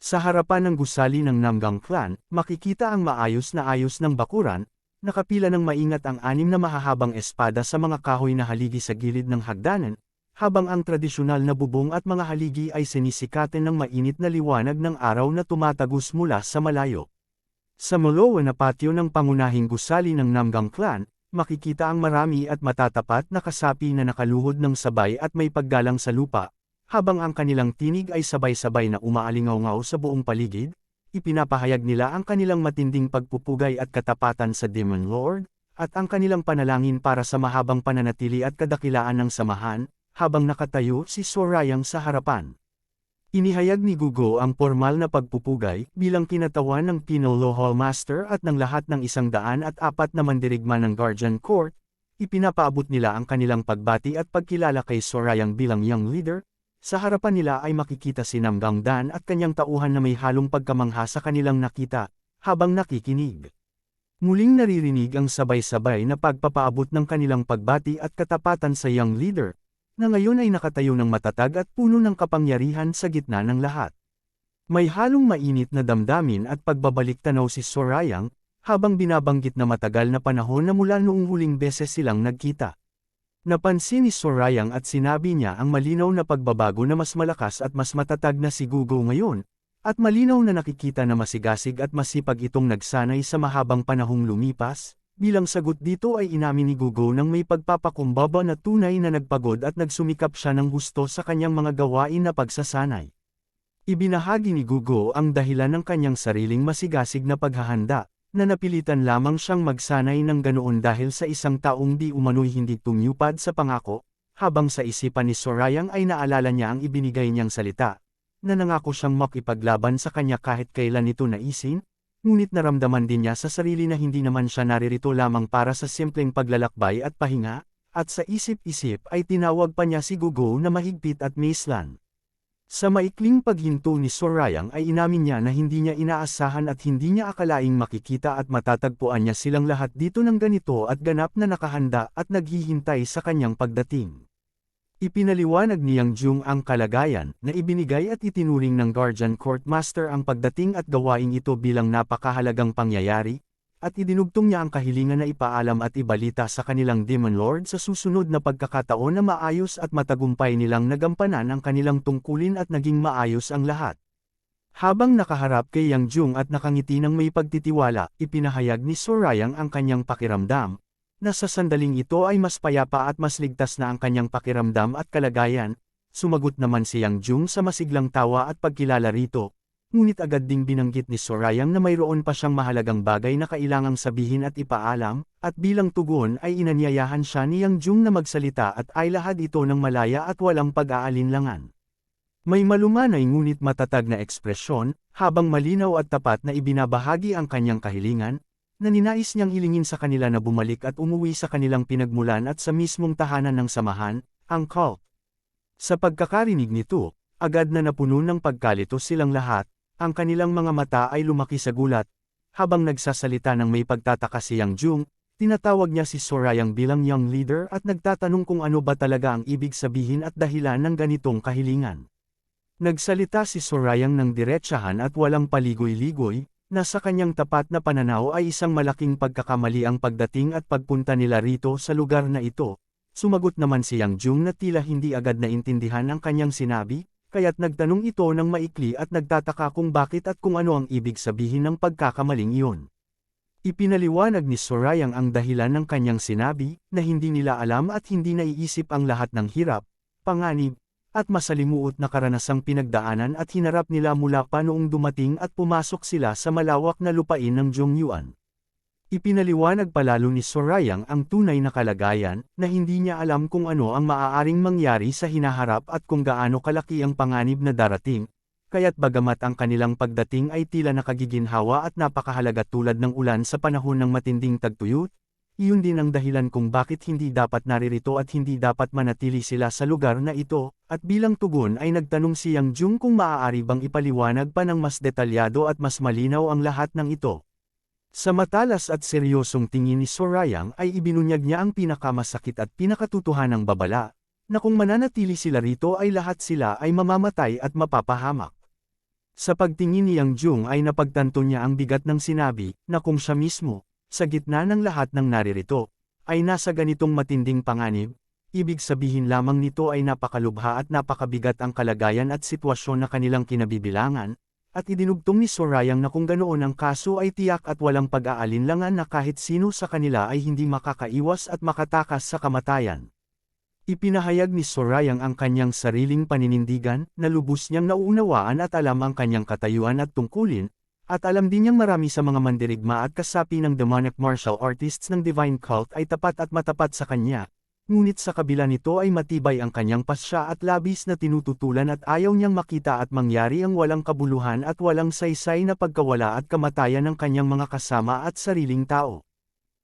Sa harapan ng gusali ng Namgang clan, makikita ang maayos na ayos ng bakuran, nakapila ng maingat ang 6 na mahahabang espada sa mga kahoy na haligi sa gilid ng hagdanan, habang ang tradisyonal na bubong at mga haligi ay sinisikatin ng mainit na liwanag ng araw na tumatagos mula sa malayo. Sa malawa na patio ng pangunahing gusali ng Namgang clan, makikita ang marami at matatapat na kasapi na nakaluhod ng sabay at may paggalang sa lupa, habang ang kanilang tinig ay sabay-sabay na umaalingaw-ngaw sa buong paligid, ipinapahayag nila ang kanilang matinding pagpupugay at katapatan sa Demon Lord, at ang kanilang panalangin para sa mahabang pananatili at kadakilaan ng samahan, habang nakatayo si Sorayang sa harapan. Inihayag ni Gugo ang formal na pagpupugay bilang kinatawan ng Pinolo Hall Master at ng lahat ng 104 na mandirigma ng Guardian Court, ipinapaabot nila ang kanilang pagbati at pagkilala kay Sorayang bilang young leader. Sa harapan nila ay makikita si Namgang Dan at kanyang tauhan na may halong pagkamangha sa kanilang nakita, habang nakikinig. Muling naririnig ang sabay-sabay na pagpapaabot ng kanilang pagbati at katapatan sa young leader, na ngayon ay nakatayo ng matatag at puno ng kapangyarihan sa gitna ng lahat. May halong mainit na damdamin at pagbabalik tanaw si Sorayang, habang binabanggit na matagal na panahon na mula noong huling beses silang nagkita. Napansin ni Sorayang at sinabi niya ang malinaw na pagbabago na mas malakas at mas matatag na si Gugo ngayon, at malinaw na nakikita na masigasig at masipag itong nagsanay sa mahabang panahong lumipas. Bilang sagot dito ay inamin ni Gugo ng may pagpapakumbaba na tunay na nagpagod at nagsumikap siya ng husto sa kanyang mga gawain na pagsasanay. Ibinahagi ni Gugo ang dahilan ng kanyang sariling masigasig na paghahanda, na napilitan lamang siyang magsanay ng ganoon dahil sa isang taong di umano'y hindi tumyupad sa pangako, habang sa isipan ni Sorayang ay naalala niya ang ibinigay niyang salita, na nangako siyang makipaglaban sa kanya kahit kailan ito naisin. Ngunit naramdaman din niya sa sarili na hindi naman siya naririto lamang para sa simpleng paglalakbay at pahinga, at sa isip-isip ay tinawag pa niya si Gugo na mahigpit at maislan. Sa maikling paghinto ni Sorayang ay inamin niya na hindi niya inaasahan at hindi niya akalaing makikita at matatagpuan niya silang lahat dito ng ganito at ganap na nakahanda at naghihintay sa kanyang pagdating. Ipinaliwanag ni Yang Jung ang kalagayan na ibinigay at itinuring ng Guardian Court Master ang pagdating at gawaing ito bilang napakahalagang pangyayari, at idinugtong niya ang kahilingan na ipaalam at ibalita sa kanilang Demon Lord sa susunod na pagkakataon na maayos at matagumpay nilang nagampanan ang kanilang tungkulin at naging maayos ang lahat. Habang nakaharap kay Yang Jung at nakangiti ng may pagtitiwala, ipinahayag ni Sorayang ang kanyang pakiramdam, na sa sandaling ito ay mas payapa at mas ligtas na ang kanyang pakiramdam at kalagayan. Sumagot naman si Yang Jung sa masiglang tawa at pagkilala rito, ngunit agad ding binanggit ni Sorayang na mayroon pa siyang mahalagang bagay na kailangang sabihin at ipaalam, at bilang tugon ay inanyayahan siya ni Yang Jung na magsalita at ay lahad ito ng malaya at walang pag-aalinlangan. May malumanay ngunit matatag na ekspresyon, habang malinaw at tapat na ibinabahagi ang kanyang kahilingan, na ninais niyang hilingin sa kanila na bumalik at umuwi sa kanilang pinagmulan at sa mismong tahanan ng samahan, ang cult. Sa pagkakarinig nito, agad na napuno ng pagkalito silang lahat, ang kanilang mga mata ay lumaki sa gulat. Habang nagsasalita ng may pagtataka si Yang Jung, tinatawag niya si Sorayang bilang young leader at nagtatanong kung ano ba talaga ang ibig sabihin at dahilan ng ganitong kahilingan. Nagsalita si Sorayang ng diretsahan at walang paligoy-ligoy, na sa kanyang tapat na pananaw ay isang malaking pagkakamali ang pagdating at pagpunta nila rito sa lugar na ito. Sumagot naman si Yang Jung na tila hindi agad naintindihan ang kanyang sinabi, kaya't nagtanong ito ng maikli at nagtataka kung bakit at kung ano ang ibig sabihin ng pagkakamaling iyon. Ipinaliwanag ni Sorayang ang dahilan ng kanyang sinabi, na hindi nila alam at hindi naiisip ang lahat ng hirap, panganib, at masalimuot na karanasang pinagdaanan at hinarap nila mula pa noong dumating at pumasok sila sa malawak na lupain ng Zhongyuan. Ipinaliwanag palalo ni Sorayang ang tunay na kalagayan, na hindi niya alam kung ano ang maaaring mangyari sa hinaharap at kung gaano kalaki ang panganib na darating, kaya't bagamat ang kanilang pagdating ay tila nakagiginhawa at napakahalaga tulad ng ulan sa panahon ng matinding tagtuyot, iyon din ang dahilan kung bakit hindi dapat naririto at hindi dapat manatili sila sa lugar na ito, at bilang tugon ay nagtanong si Yang Jung kung maaari bang ipaliwanag pa ng mas detalyado at mas malinaw ang lahat ng ito. Sa matalas at seryosong tingin ni Sorayang ay ibinunyag niya ang pinakamasakit at pinakatutuhanang babala, na kung mananatili sila rito ay lahat sila ay mamamatay at mapapahamak. Sa pagtingin ni Yang Jung ay napagtanto niya ang bigat ng sinabi, na kung siya mismo, sa gitna ng lahat ng naririto, ay nasa ganitong matinding panganib, ibig sabihin lamang nito ay napakalubha at napakabigat ang kalagayan at sitwasyon na kanilang kinabibilangan, at idinugtong ni Sorayang na kung ganoon ang kaso ay tiyak at walang pag-aalinlangan na kahit sino sa kanila ay hindi makakaiwas at makatakas sa kamatayan. Ipinahayag ni Sorayang ang kanyang sariling paninindigan, na lubos niyang nauunawaan at alam ang kanyang katayuan at tungkulin, at alam din niyang marami sa mga mandirigma at kasapi ng demonic martial artists ng Divine Cult ay tapat at matapat sa kanya, ngunit sa kabila nito ay matibay ang kanyang pasya at labis na tinututulan at ayaw niyang makita at mangyari ang walang kabuluhan at walang saysay na pagkawala at kamatayan ng kanyang mga kasama at sariling tao.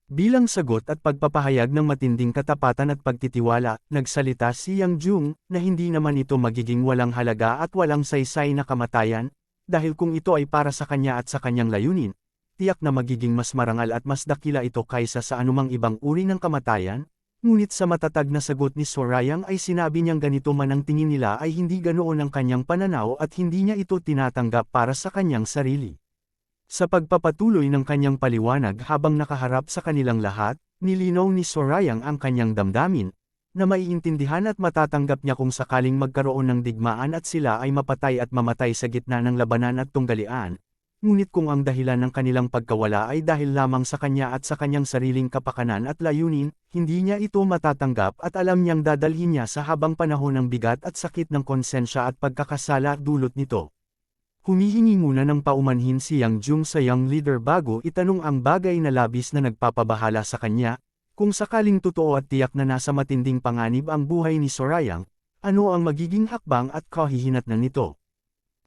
Bilang sagot at pagpapahayag ng matinding katapatan at pagtitiwala, nagsalita si Yang Jung, na hindi naman ito magiging walang halaga at walang saysay na kamatayan, dahil kung ito ay para sa kanya at sa kanyang layunin, tiyak na magiging mas marangal at mas dakila ito kaysa sa anumang ibang uri ng kamatayan, ngunit sa matatag na sagot ni Sorayang ay sinabi niyang ganito man ang tingin nila ay hindi ganoon ang kanyang pananaw at hindi niya ito tinatanggap para sa kanyang sarili. Sa pagpapatuloy ng kanyang paliwanag habang nakaharap sa kanilang lahat, nilinaw ni Sorayang ang kanyang damdamin, na maiintindihan at matatanggap niya kung sakaling magkaroon ng digmaan at sila ay mapatay at mamatay sa gitna ng labanan at tunggalian, ngunit kung ang dahilan ng kanilang pagkawala ay dahil lamang sa kanya at sa kanyang sariling kapakanan at layunin, hindi niya ito matatanggap at alam niyang dadalhin niya sa habang panahon ng bigat at sakit ng konsensya at pagkakasala dulot nito. Humihingi muna ng paumanhin si Yang Jung sa young leader bago itanong ang bagay na labis na nagpapabahala sa kanya, kung sakaling totoo at tiyak na nasa matinding panganib ang buhay ni Sorayang, ano ang magiging hakbang at kahihinatnan nito.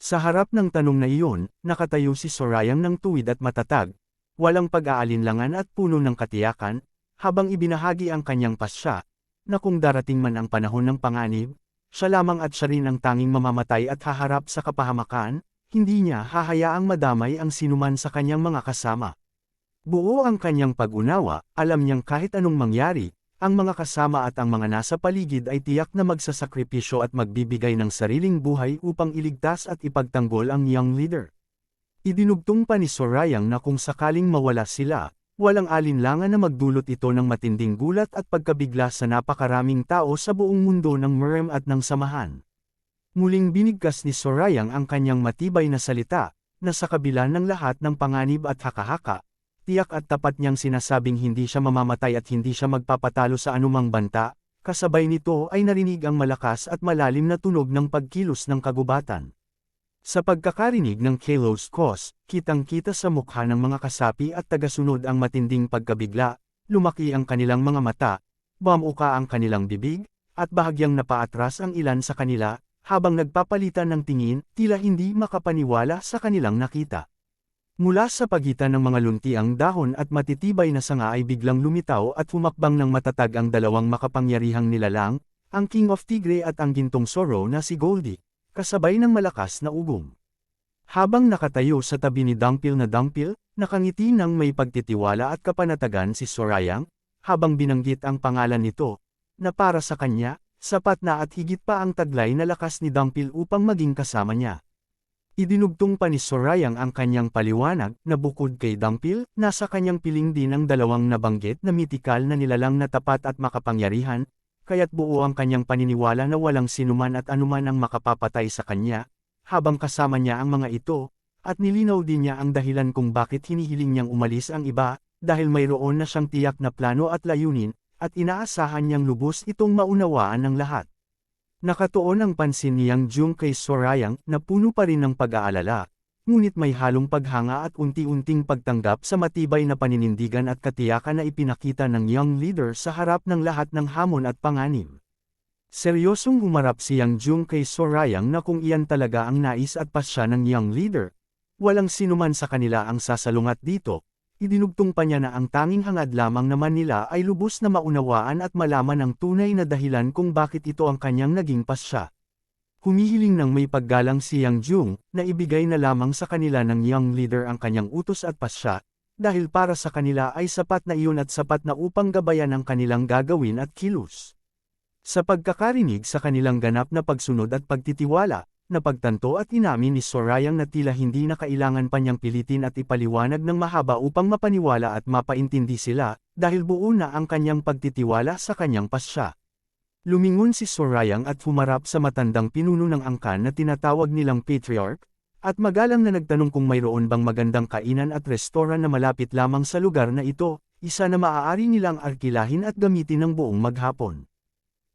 Sa harap ng tanong na iyon, nakatayo si Sorayang ng tuwid at matatag, walang pag-aalinlangan at puno ng katiyakan, habang ibinahagi ang kanyang pasya, na kung darating man ang panahon ng panganib, siya lamang at siya rin ang tanging mamamatay at haharap sa kapahamakan, hindi niya hahayaang madamay ang sinuman sa kanyang mga kasama. Buo ang kanyang pag-unawa, alam niyang kahit anong mangyari, ang mga kasama at ang mga nasa paligid ay tiyak na magsasakripisyo at magbibigay ng sariling buhay upang iligtas at ipagtanggol ang young leader. Idinugtong pa ni Sorayang na kung sakaling mawala sila, walang alinlangan na magdulot ito ng matinding gulat at pagkabigla sa napakaraming tao sa buong mundo ng Murem at ng samahan. Muling binigkas ni Sorayang ang kanyang matibay na salita, na sa kabila ng lahat ng panganib at haka-haka, tiyak at tapat niyang sinasabing hindi siya mamamatay at hindi siya magpapatalo sa anumang banta, kasabay nito ay narinig ang malakas at malalim na tunog ng pagkilos ng kagubatan. Sa pagkakarinig ng Kalos Kos, kitang-kita sa mukha ng mga kasapi at tagasunod ang matinding pagkabigla, lumaki ang kanilang mga mata, bumuka ang kanilang bibig, at bahagyang napaatras ang ilan sa kanila, habang nagpapalitan ng tingin, tila hindi makapaniwala sa kanilang nakita. Mula sa pagitan ng mga luntiang dahon at matitibay na sanga ay biglang lumitaw at humakbang ng matatag ang dalawang makapangyarihang nilalang, ang King of Tigre at ang Gintong Sorrow na si Goldie, kasabay ng malakas na ugong. Habang nakatayo sa tabi ni Dungpil, nakangiti ng may pagtitiwala at kapanatagan si Sorayang, habang binanggit ang pangalan nito, na para sa kanya, sapat na at higit pa ang taglay na lakas ni Dungpil upang maging kasama niya. Idinugtong pa ni Sorayang ang kanyang paliwanag na bukod kay Dungpil, nasa kanyang piling din ang dalawang nabanggit na mitikal na nilalang na tapat at makapangyarihan, kaya't buo ang kanyang paniniwala na walang sinuman at anuman ang makapapatay sa kanya, habang kasama niya ang mga ito, at nilinaw din niya ang dahilan kung bakit hinihiling niyang umalis ang iba, dahil mayroon na siyang tiyak na plano at layunin, at inaasahan niyang lubos itong maunawaan ng lahat. Nakatuon ang pansin ni Yang Jung kay Sorayang na puno pa rin ng pag-aalala, ngunit may halong paghanga at unti-unting pagtanggap sa matibay na paninindigan at katiyakan na ipinakita ng young leader sa harap ng lahat ng hamon at panganib. Seryosong humarap si Yang Jung kay Sorayang na kung iyan talaga ang nais at pasya ng young leader, walang sinuman sa kanila ang sasalungat dito. Idinugtong pa niya na ang tanging hangad lamang naman nila ay lubos na maunawaan at malaman ang tunay na dahilan kung bakit ito ang kanyang naging pasya. Humihiling ng may paggalang si Yang Jung, na ibigay na lamang sa kanila ng young leader ang kanyang utos at pasya, dahil para sa kanila ay sapat na iyon at sapat na upang gabayan ang kanilang gagawin at kilos. Sa pagkakarinig sa kanilang ganap na pagsunod at pagtitiwala, napagtanto at inamin ni Sorayang na tila hindi na kailangan pa niyang pilitin at ipaliwanag ng mahaba upang mapaniwala at mapaintindi sila, dahil buo na ang kanyang pagtitiwala sa kanyang pasya. Lumingon si Sorayang at humarap sa matandang pinuno ng angkan na tinatawag nilang Patriarch, at magalang na nagtanong kung mayroon bang magandang kainan at restoran na malapit lamang sa lugar na ito, isa na maaari nilang arkilahin at gamitin ng buong maghapon.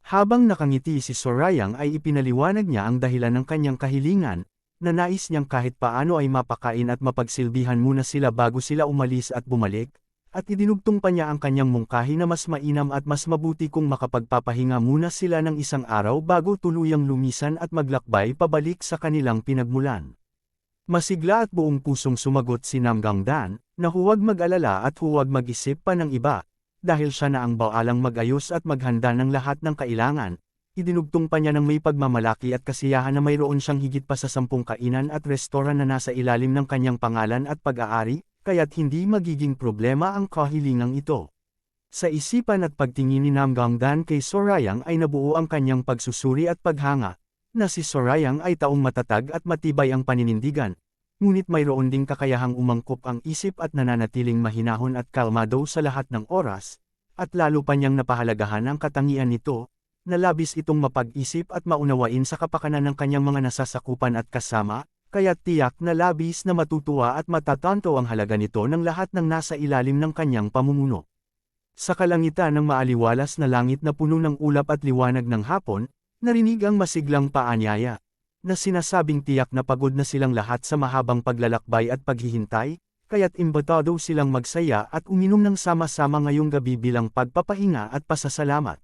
Habang nakangiti si Sorayang ay ipinaliwanag niya ang dahilan ng kanyang kahilingan, na nais niyang kahit paano ay mapakain at mapagsilbihan muna sila bago sila umalis at bumalik, at idinugtong pa niya ang kanyang mungkahi na mas mainam at mas mabuti kung makapagpapahinga muna sila ng isang araw bago tuluyang lumisan at maglakbay pabalik sa kanilang pinagmulan. Masigla at buong pusong sumagot si Namgangdan, na huwag mag-alala at huwag mag-isip pa ng iba, dahil siya na ang baalang mag-ayos at maghanda ng lahat ng kailangan. Idinugtong pa niya ng may pagmamalaki at kasiyahan na mayroon siyang higit pa sa 10 kainan at restoran na nasa ilalim ng kanyang pangalan at pag-aari, kaya't hindi magiging problema ang kahilingang ito. Sa isipan at pagtingin ni Namgangdan kay Sorayang ay nabuo ang kanyang pagsusuri at paghanga, na si Sorayang ay taong matatag at matibay ang paninindigan, ngunit mayroon ding kakayahang umangkop ang isip at nananatiling mahinahon at kalmado sa lahat ng oras, at lalo pa niyang napahalagahan ang katangian nito, na labis itong mapag-isip at maunawain sa kapakanan ng kanyang mga nasasakupan at kasama, kaya tiyak na labis na matutuwa at matatanto ang halaga nito ng lahat ng nasa ilalim ng kanyang pamumuno. Sa kalangitan ng maaliwalas na langit na puno ng ulap at liwanag ng hapon, narinig ang masiglang paanyaya, na sinasabing tiyak na pagod na silang lahat sa mahabang paglalakbay at paghihintay, kaya't imbitado silang magsaya at uminom ng sama-sama ngayong gabi bilang pagpapahinga at pasasalamat.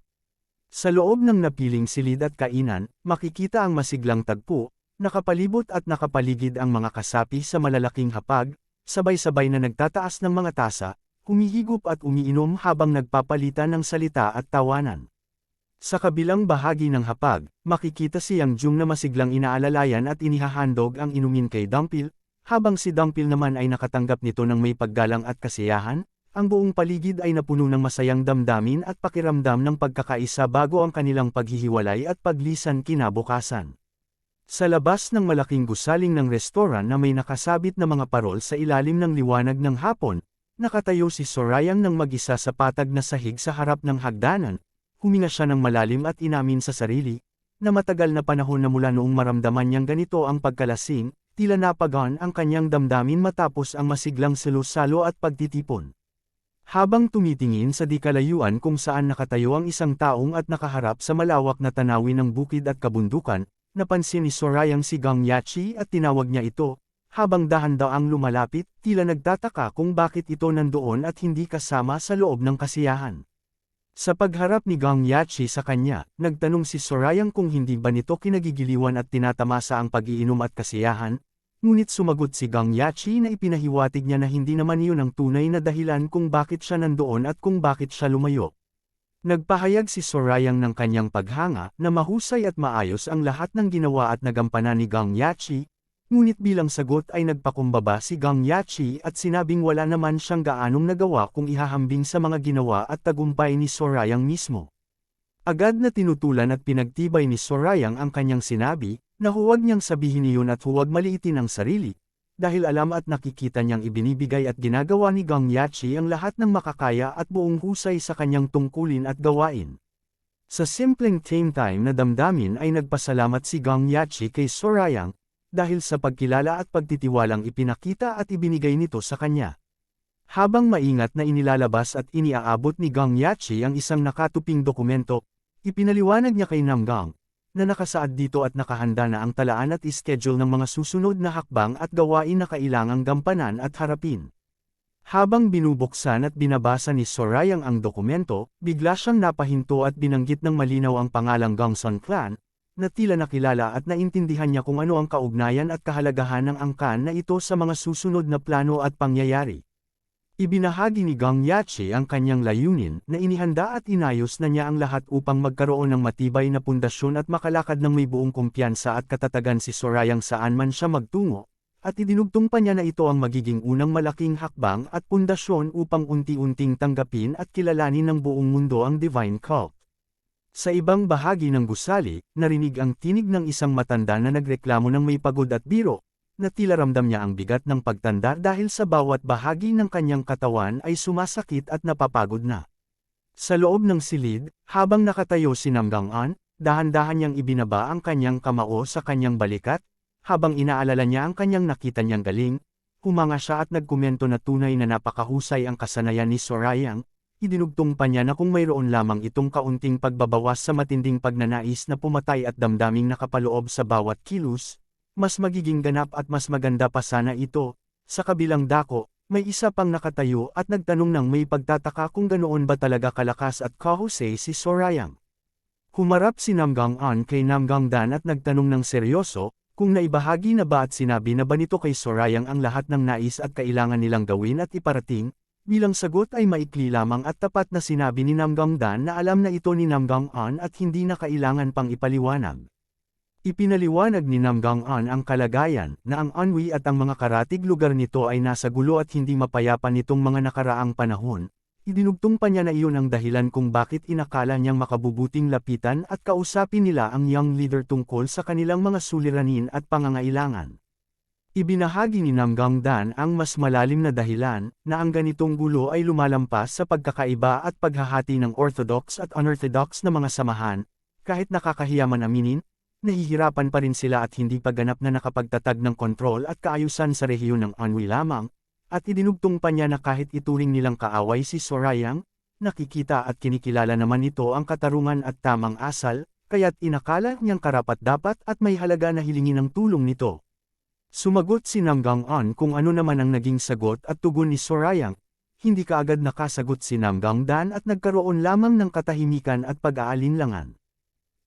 Sa loob ng napiling silid at kainan, makikita ang masiglang tagpo, nakapalibot at nakapaligid ang mga kasapi sa malalaking hapag, sabay-sabay na nagtataas ng mga tasa, humihigop at umiinom habang nagpapalitan ng salita at tawanan. Sa kabilang bahagi ng hapag, makikita si Yang Jung na masiglang inaalalayan at inihahandog ang inumin kay Dumpil, habang si Dumpil naman ay nakatanggap nito ng may paggalang at kasiyahan, ang buong paligid ay napuno ng masayang damdamin at pakiramdam ng pagkakaisa bago ang kanilang paghihiwalay at paglisan kinabukasan. Sa labas ng malaking gusaling ng restoran na may nakasabit na mga parol sa ilalim ng liwanag ng hapon, nakatayo si Sorayang ng mag-isa sa patag na sahig sa harap ng hagdanan. Huminga siya ng malalim at inamin sa sarili, na matagal na panahon na mula noong maramdaman niyang ganito ang pagkalasing, tila napagaan ang kanyang damdamin matapos ang masiglang salo-salo at pagtitipon. Habang tumitingin sa di kalayuan kung saan nakatayo ang isang taong at nakaharap sa malawak na tanawin ng bukid at kabundukan, napansin ni Sorayang si Gang Yachi at tinawag niya ito, habang dahan-daang lumalapit, tila nagtataka kung bakit ito nandoon at hindi kasama sa loob ng kasiyahan. Sa pagharap ni Gang Yachi sa kanya, nagtanong si Sorayang kung hindi ba nito kinagigiliwan at tinatamasa ang pag-iinom at kasiyahan, ngunit sumagot si Gang Yachi na ipinahiwatig niya na hindi naman iyon ang tunay na dahilan kung bakit siya nandoon at kung bakit siya lumayo. Nagpahayag si Sorayang ng kanyang paghanga na mahusay at maayos ang lahat ng ginawa at nagampanan ni Gang Yachi, ngunit bilang sagot ay nagpakumbaba si Gang Yachi at sinabing wala naman siyang gaanong nagawa kung ihahambing sa mga ginawa at tagumpay ni Sorayang mismo. Agad na tinutulan at pinagtibay ni Sorayang ang kanyang sinabi, na huwag niyang sabihin iyon at huwag maliitin ang sarili, dahil alam at nakikita niyang ibinibigay at ginagawa ni Gang Yachi ang lahat ng makakaya at buong husay sa kanyang tungkulin at gawain. Sa simpleng tame time na damdamin ay nagpasalamat si Gang Yachi kay Sorayang, dahil sa pagkilala at pagtitiwalang ipinakita at ibinigay nito sa kanya. Habang maingat na inilalabas at iniaabot ni Gang Yachi ang isang nakatuping dokumento, ipinaliwanag niya kay Namgang, na nakasaad dito at nakahanda na ang talaan at ischedule ng mga susunod na hakbang at gawain na kailangang gampanan at harapin. Habang binubuksan at binabasa ni Sorayang ang dokumento, bigla siyang napahinto at binanggit ng malinaw ang pangalang Gangsan Clan, na tila nakilala at naintindihan niya kung ano ang kaugnayan at kahalagahan ng angkan na ito sa mga susunod na plano at pangyayari. Ibinahagi ni Gang Yachi ang kanyang layunin na inihanda at inayos na niya ang lahat upang magkaroon ng matibay na pundasyon at makalakad ng may buong kumpiyansa at katatagan si Sorayang saan man siya magtungo, at idinugtong pa niya na ito ang magiging unang malaking hakbang at pundasyon upang unti-unting tanggapin at kilalanin ng buong mundo ang Divine Cult. Sa ibang bahagi ng gusali, narinig ang tinig ng isang matanda na nagreklamo ng may pagod at biro, na tila ramdam niya ang bigat ng pagtanda dahil sa bawat bahagi ng kanyang katawan ay sumasakit at napapagod na. Sa loob ng silid, habang nakatayo si Namgang-an, dahan-dahan niyang ibinaba ang kanyang kamao sa kanyang balikat, habang inaalala niya ang kanyang nakita niyang galing, humanga siya at nagkomento na tunay na napakahusay ang kasanayan ni Sorayang. Idinugtong pa niya na kung mayroon lamang itong kaunting pagbabawas sa matinding pagnanais na pumatay at damdaming nakapaloob sa bawat kilos, mas magiging ganap at mas maganda pa sana ito. Sa kabilang dako, may isa pang nakatayo at nagtanong ng may pagtataka kung ganoon ba talaga kalakas at kahusay si Sorayang. Humarap si Namgang-an kay Namgang-dan at nagtanong ng seryoso, kung naibahagi na ba at sinabi na ba nito kay Sorayang ang lahat ng nais at kailangan nilang gawin at iparating. Bilang sagot ay maikli lamang at tapat na sinabi ni Namgang-dan na alam na ito ni Namgang-an at hindi na kailangan pang ipaliwanag. Ipinaliwanag ni Namgang-an ang kalagayan na ang Anhui at ang mga karatig lugar nito ay nasa gulo at hindi mapayapa nitong mga nakaraang panahon. Idinugtong pa niya na iyon ang dahilan kung bakit inakala niyang makabubuting lapitan at kausapin nila ang young leader tungkol sa kanilang mga suliranin at pangangailangan. Ibinahagi ni Namgang-dan ang mas malalim na dahilan, na ang ganitong gulo ay lumalampas sa pagkakaiba at paghahati ng orthodox at unorthodox na mga samahan, kahit nakakahiya man aminin, nahihirapan pa rin sila at hindi pa ganap na nakapagtatag ng kontrol at kaayusan sa rehiyon ng Anhui lamang, at idinugtong pa niya na kahit ituring nilang kaaway si Sorayang, nakikita at kinikilala naman nito ang katarungan at tamang asal, kaya't inakala niyang karapat-dapat at may halaga na hilingin ang tulong nito. Sumagot si Namgang-an kung ano naman ang naging sagot at tugon ni Sorayang, hindi kaagad nakasagot si Namgang-dan at nagkaroon lamang ng katahimikan at pag-aalinlangan.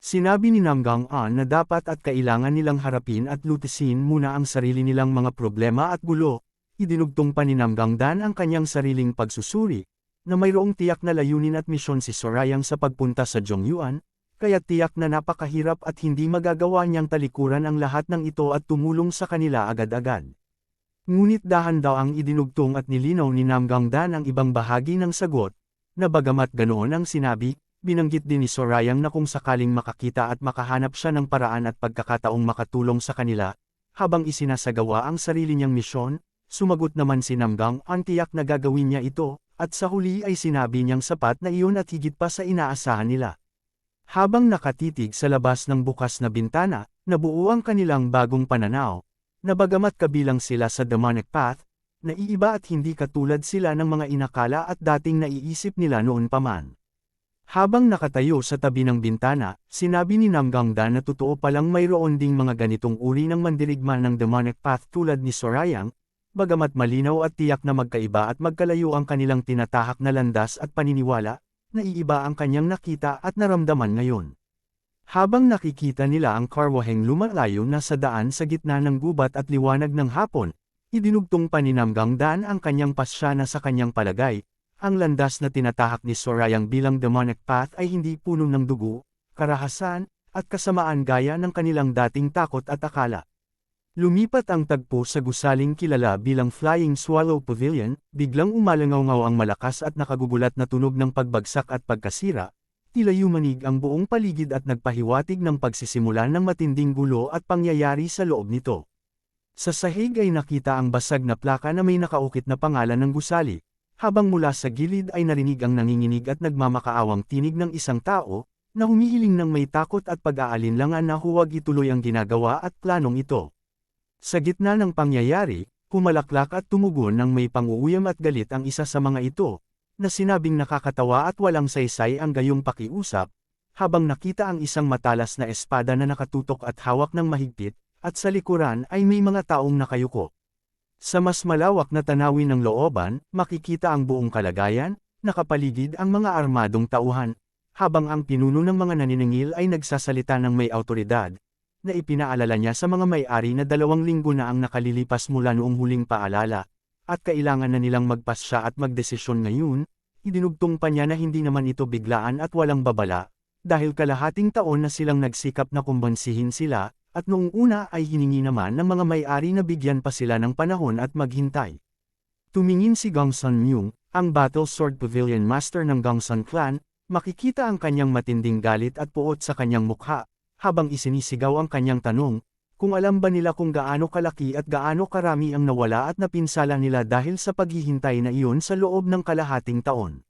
Sinabi ni Namgang-an na dapat at kailangan nilang harapin at lutisin muna ang sarili nilang mga problema at gulo. Idinugtong pa ni Namgang-dan ang kanyang sariling pagsusuri, na mayroong tiyak na layunin at misyon si Sorayang sa pagpunta sa Zhongyuan, kaya tiyak na napakahirap at hindi magagawa niyang talikuran ang lahat ng ito at tumulong sa kanila agad-agad. Ngunit dahan daw ang idinugtong at nilinaw ni Namgang-dan ang ibang bahagi ng sagot, na bagamat ganoon ang sinabi, binanggit din ni Sorayang na kung sakaling makakita at makahanap siya ng paraan at pagkakataong makatulong sa kanila, habang isinasagawa ang sarili niyang misyon, sumagot naman si Namgang-an tiyak na gagawin niya ito, at sa huli ay sinabi niyang sapat na iyon at higit pa sa inaasahan nila. Habang nakatitig sa labas ng bukas na bintana, nabuo ang kanilang bagong pananaw, na bagamat kabilang sila sa demonic path, naiiba at hindi katulad sila ng mga inakala at dating naiisip nila noon pa man. Habang nakatayo sa tabi ng bintana, sinabi ni Namgang-dan na totoo palang mayroon ding mga ganitong uri ng mandirigma ng demonic path tulad ni Sorayang, bagamat malinaw at tiyak na magkaiba at magkalayo ang kanilang tinatahak na landas at paniniwala, naiiba ang kanyang nakita at naramdaman ngayon. Habang nakikita nila ang karwaheng lumalayo na sa daan sa gitna ng gubat at liwanag ng hapon, idinugtong pa ni Namgang-dan ang kanyang pasya na sa kanyang palagay, ang landas na tinatahak ni Sorayang bilang demonic path ay hindi puno ng dugo, karahasan, at kasamaan gaya ng kanilang dating takot at akala. Lumipat ang tagpo sa gusaling kilala bilang Flying Swallow Pavilion, biglang umalangaw-ngaw ang malakas at nakagugulat na tunog ng pagbagsak at pagkasira, tila yumanig ang buong paligid at nagpahiwatig ng pagsisimula ng matinding gulo at pangyayari sa loob nito. Sa sahig ay nakita ang basag na plaka na may nakaukit na pangalan ng gusali, habang mula sa gilid ay narinig ang nanginginig at nagmamakaawang tinig ng isang tao, na humihiling ng may takot at pag-aalinlangan na huwag ituloy ang ginagawa at planong ito. Sa gitna ng pangyayari, kumalaklak at tumugon ng may pang-uuyam at galit ang isa sa mga ito, na sinabing nakakatawa at walang saysay ang gayong pakiusap, habang nakita ang isang matalas na espada na nakatutok at hawak ng mahigpit, at sa likuran ay may mga taong nakayuko. Sa mas malawak na tanawin ng looban, makikita ang buong kalagayan, nakapaligid ang mga armadong tauhan, habang ang pinuno ng mga naniningil ay nagsasalita ng may awtoridad, na ipinaalala niya sa mga may-ari na 2 linggo na ang nakalilipas mula noong huling paalala, at kailangan na nilang magpasya at magdesisyon ngayon. Idinugtong pa niya na hindi naman ito biglaan at walang babala, dahil kalahating taon na silang nagsikap na kumbansihin sila, at noong una ay hiningi naman ng mga may-ari na bigyan pa sila ng panahon at maghintay. Tumingin si Gongsun Myung, ang Battle Sword Pavilion Master ng Gongsun Clan, makikita ang kanyang matinding galit at puot sa kanyang mukha, habang isinisigaw ang kanyang tanong, kung alam ba nila kung gaano kalaki at gaano karami ang nawala at napinsala nila dahil sa paghihintay na iyon sa loob ng kalahating taon.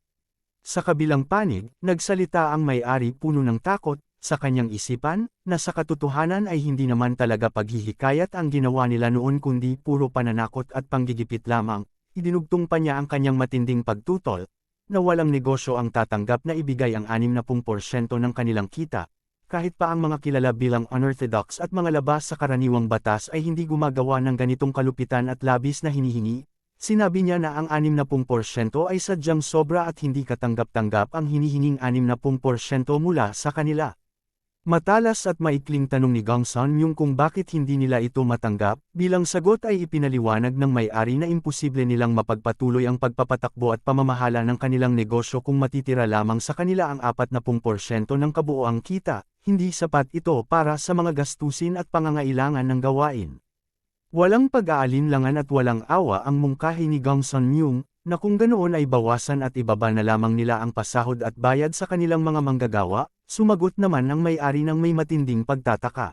Sa kabilang panig, nagsalita ang may-ari puno ng takot, sa kanyang isipan, na sa katotohanan ay hindi naman talaga paghihikayat ang ginawa nila noon kundi puro pananakot at panggigipit lamang. Idinugtong pa niya ang kanyang matinding pagtutol, na walang negosyo ang tatanggap na ibigay ang 60% ng kanilang kita, kahit pa ang mga kilala bilang unorthodox at mga labas sa karaniwang batas ay hindi gumagawa ng ganitong kalupitan at labis na hinihingi. Sinabi niya na ang 60% ay sadyang sobra at hindi katanggap-tanggap ang hinihinging 60% mula sa kanila. Matalas at maikling tanong ni Gong Sun-myung kung bakit hindi nila ito matanggap, bilang sagot ay ipinaliwanag ng may-ari na imposible nilang mapagpatuloy ang pagpapatakbo at pamamahala ng kanilang negosyo kung matitira lamang sa kanila ang 40% ng kabuoang kita, hindi sapat ito para sa mga gastusin at pangangailangan ng gawain. Walang pag-aalinlangan at walang awa ang mungkahi ni Gong Sun-myung, na kung ganoon ay bawasan at ibaba na lamang nila ang pasahod at bayad sa kanilang mga manggagawa, sumagot naman ang may-ari ng may matinding pagtataka.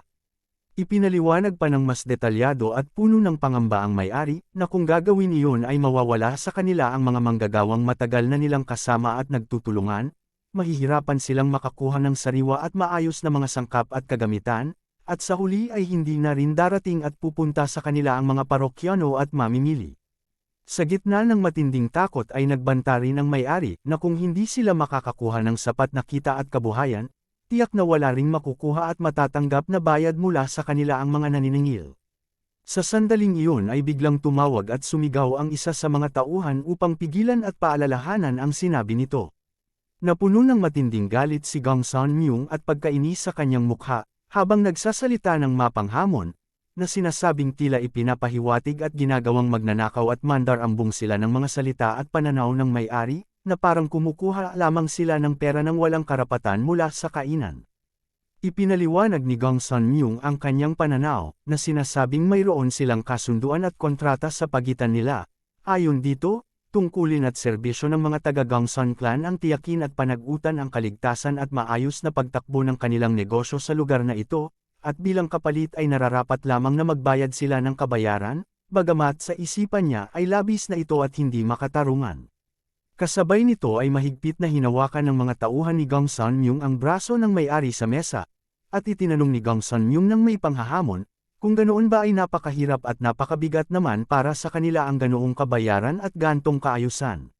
Ipinaliwanag pa ng mas detalyado at puno ng pangamba ang may-ari, na kung gagawin iyon ay mawawala sa kanila ang mga manggagawang matagal na nilang kasama at nagtutulungan, mahihirapan silang makakuha ng sariwa at maayos na mga sangkap at kagamitan, at sa huli ay hindi na rin darating at pupunta sa kanila ang mga parokyano at mamimili. Sa gitna ng matinding takot ay nagbanta rin ang may-ari na kung hindi sila makakakuha ng sapat na kita at kabuhayan, tiyak na wala ring makukuha at matatanggap na bayad mula sa kanila ang mga naniningil. Sa sandaling iyon ay biglang tumawag at sumigaw ang isa sa mga tauhan upang pigilan at paalalahanan ang sinabi nito. Napuno ng matinding galit si Gong Sun-myung at pagkainis sa kanyang mukha, habang nagsasalita ng mapanghamon, na sinasabing tila ipinapahiwatig at ginagawang magnanakaw at mandarambong sila ng mga salita at pananaw ng may-ari, na parang kumukuha lamang sila ng pera ng walang karapatan mula sa kainan. Ipinaliwanag ni Gong Sun-myung ang kanyang pananaw, na sinasabing mayroon silang kasunduan at kontrata sa pagitan nila. Ayon dito, tungkulin at serbisyo ng mga taga-Gong Sun clan ang tiyakin at panagutan ang kaligtasan at maayos na pagtakbo ng kanilang negosyo sa lugar na ito, at bilang kapalit ay nararapat lamang na magbayad sila ng kabayaran, bagamat sa isipan niya ay labis na ito at hindi makatarungan. Kasabay nito ay mahigpit na hinawakan ng mga tauhan ni Gong Sun-myung ang braso ng may-ari sa mesa, at itinanong ni Gong Sun-myung ng may panghahamon, kung ganoon ba ay napakahirap at napakabigat naman para sa kanila ang ganoong kabayaran at gantong kaayusan.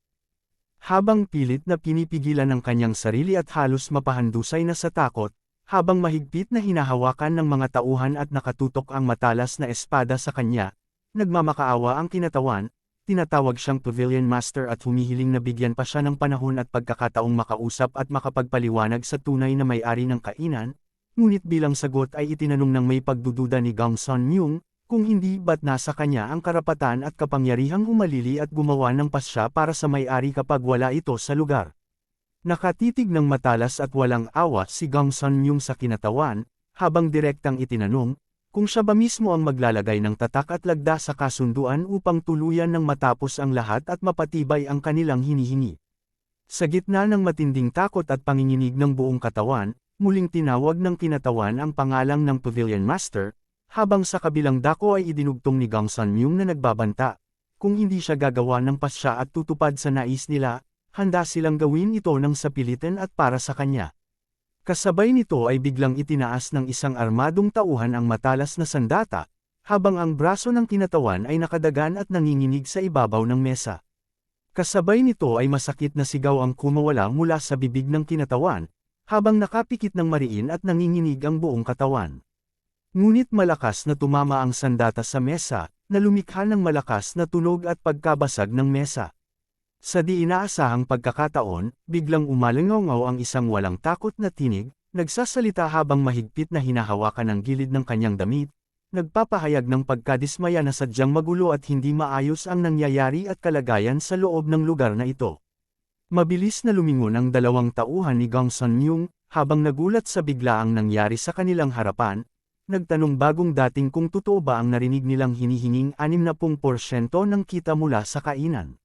Habang pilit na pinipigilan ng kanyang sarili at halos mapahandusay na sa takot, habang mahigpit na hinahawakan ng mga tauhan at nakatutok ang matalas na espada sa kanya, nagmamakaawa ang kinatawan, tinatawag siyang Pavilion Master at humihiling na bigyan pa siya ng panahon at pagkakataong makausap at makapagpaliwanag sa tunay na may-ari ng kainan, ngunit bilang sagot ay itinanong ng may pagdududa ni Gong Sun-myung, kung hindi ba't nasa kanya ang karapatan at kapangyarihang humalili at gumawa ng pasya para sa may-ari kapag wala ito sa lugar. Nakatitig ng matalas at walang awa si Gong Sun-myung sa kinatawan, habang direktang itinanong, kung siya ba mismo ang maglalagay ng tatak at lagda sa kasunduan upang tuluyan ng matapos ang lahat at mapatibay ang kanilang hinihingi. Sa gitna ng matinding takot at panginginig ng buong katawan, muling tinawag ng kinatawan ang pangalang ng Pavilion Master, habang sa kabilang dako ay idinugtong ni Gong Sun-myung na nagbabanta, kung hindi siya gagawa ng pasya at tutupad sa nais nila, handa silang gawin ito ng sapilitan at para sa kanya. Kasabay nito ay biglang itinaas ng isang armadong tauhan ang matalas na sandata, habang ang braso ng kinatawan ay nakadagan at nanginginig sa ibabaw ng mesa. Kasabay nito ay masakit na sigaw ang kumawala mula sa bibig ng kinatawan, habang nakapikit ng mariin at nanginginig ang buong katawan. Ngunit malakas na tumama ang sandata sa mesa, na lumikha ng malakas na tunog at pagkabasag ng mesa. Sa di inaasahang pagkakataon, biglang umalingaw ang isang walang takot na tinig, nagsasalita habang mahigpit na hinahawakan ang gilid ng kanyang damit, nagpapahayag ng pagkadismaya na sadyang magulo at hindi maayos ang nangyayari at kalagayan sa loob ng lugar na ito. Mabilis na lumingon ang dalawang tauhan ni Gong Sun-myung, habang nagulat sa biglaang nangyari sa kanilang harapan, nagtanong bagong dating kung totoo ba ang narinig nilang hinihinging 60% ng kita mula sa kainan.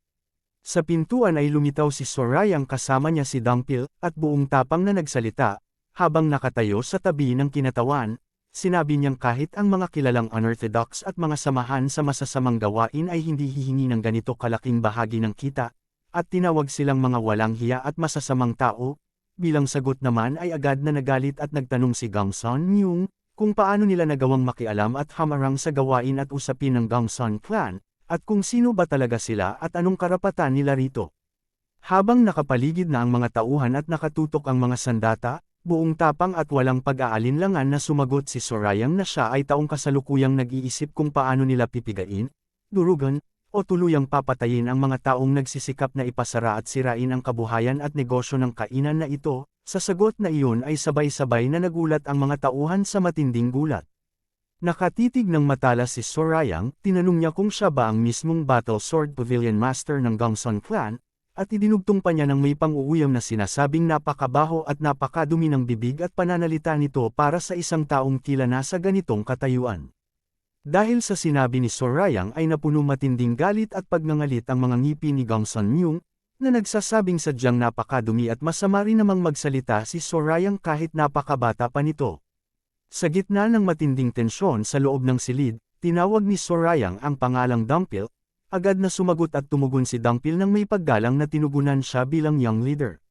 Sa pintuan ay lumitaw si Sorayang kasama niya si Dungpil, at buong tapang na nagsalita, habang nakatayo sa tabi ng kinatawan. Sinabi niyang kahit ang mga kilalang unorthodox at mga samahan sa masasamang gawain ay hindi hihingi ng ganito kalaking bahagi ng kita, at tinawag silang mga walang hiya at masasamang tao. Bilang sagot naman ay agad na nagalit at nagtanong si Gongsun Myung, kung paano nila nagawang makialam at hamarang sa gawain at usapin ng Gongsun clan, at kung sino ba talaga sila at anong karapatan nila rito. Habang nakapaligid na ang mga tauhan at nakatutok ang mga sandata, buong tapang at walang pag-aalinlangan na sumagot si Sorayang na siya ay taong kasalukuyang nag-iisip kung paano nila pipigain, durugan, o tuluyang papatayin ang mga taong nagsisikap na ipasara at sirain ang kabuhayan at negosyo ng kainan na ito. Sa sagot na iyon ay sabay-sabay na nagulat ang mga tauhan sa matinding gulat. Nakatitig ng matalas si Sorayang, tinanong niya kung siya ba ang mismong Battle Sword Pavilion Master ng Gongsun Clan, at idinugtong pa niya ng may pang-uuyam na sinasabing napakabaho at napakadumi ng bibig at pananalita nito para sa isang taong tila nasa ganitong katayuan. Dahil sa sinabi ni Sorayang ay napuno matinding galit at pagngangalit ang mga ngipin ni Gongsun Myung, na nagsasabing sadyang napakadumi at masama rin namang magsalita si Sorayang kahit napakabata pa nito. Sa gitna ng matinding tensyon sa loob ng silid, tinawag ni Sorayang ang pangalang Dungpil. Agad na sumagot at tumugon si Dungpil nang may paggalang na tinugunan siya bilang young leader.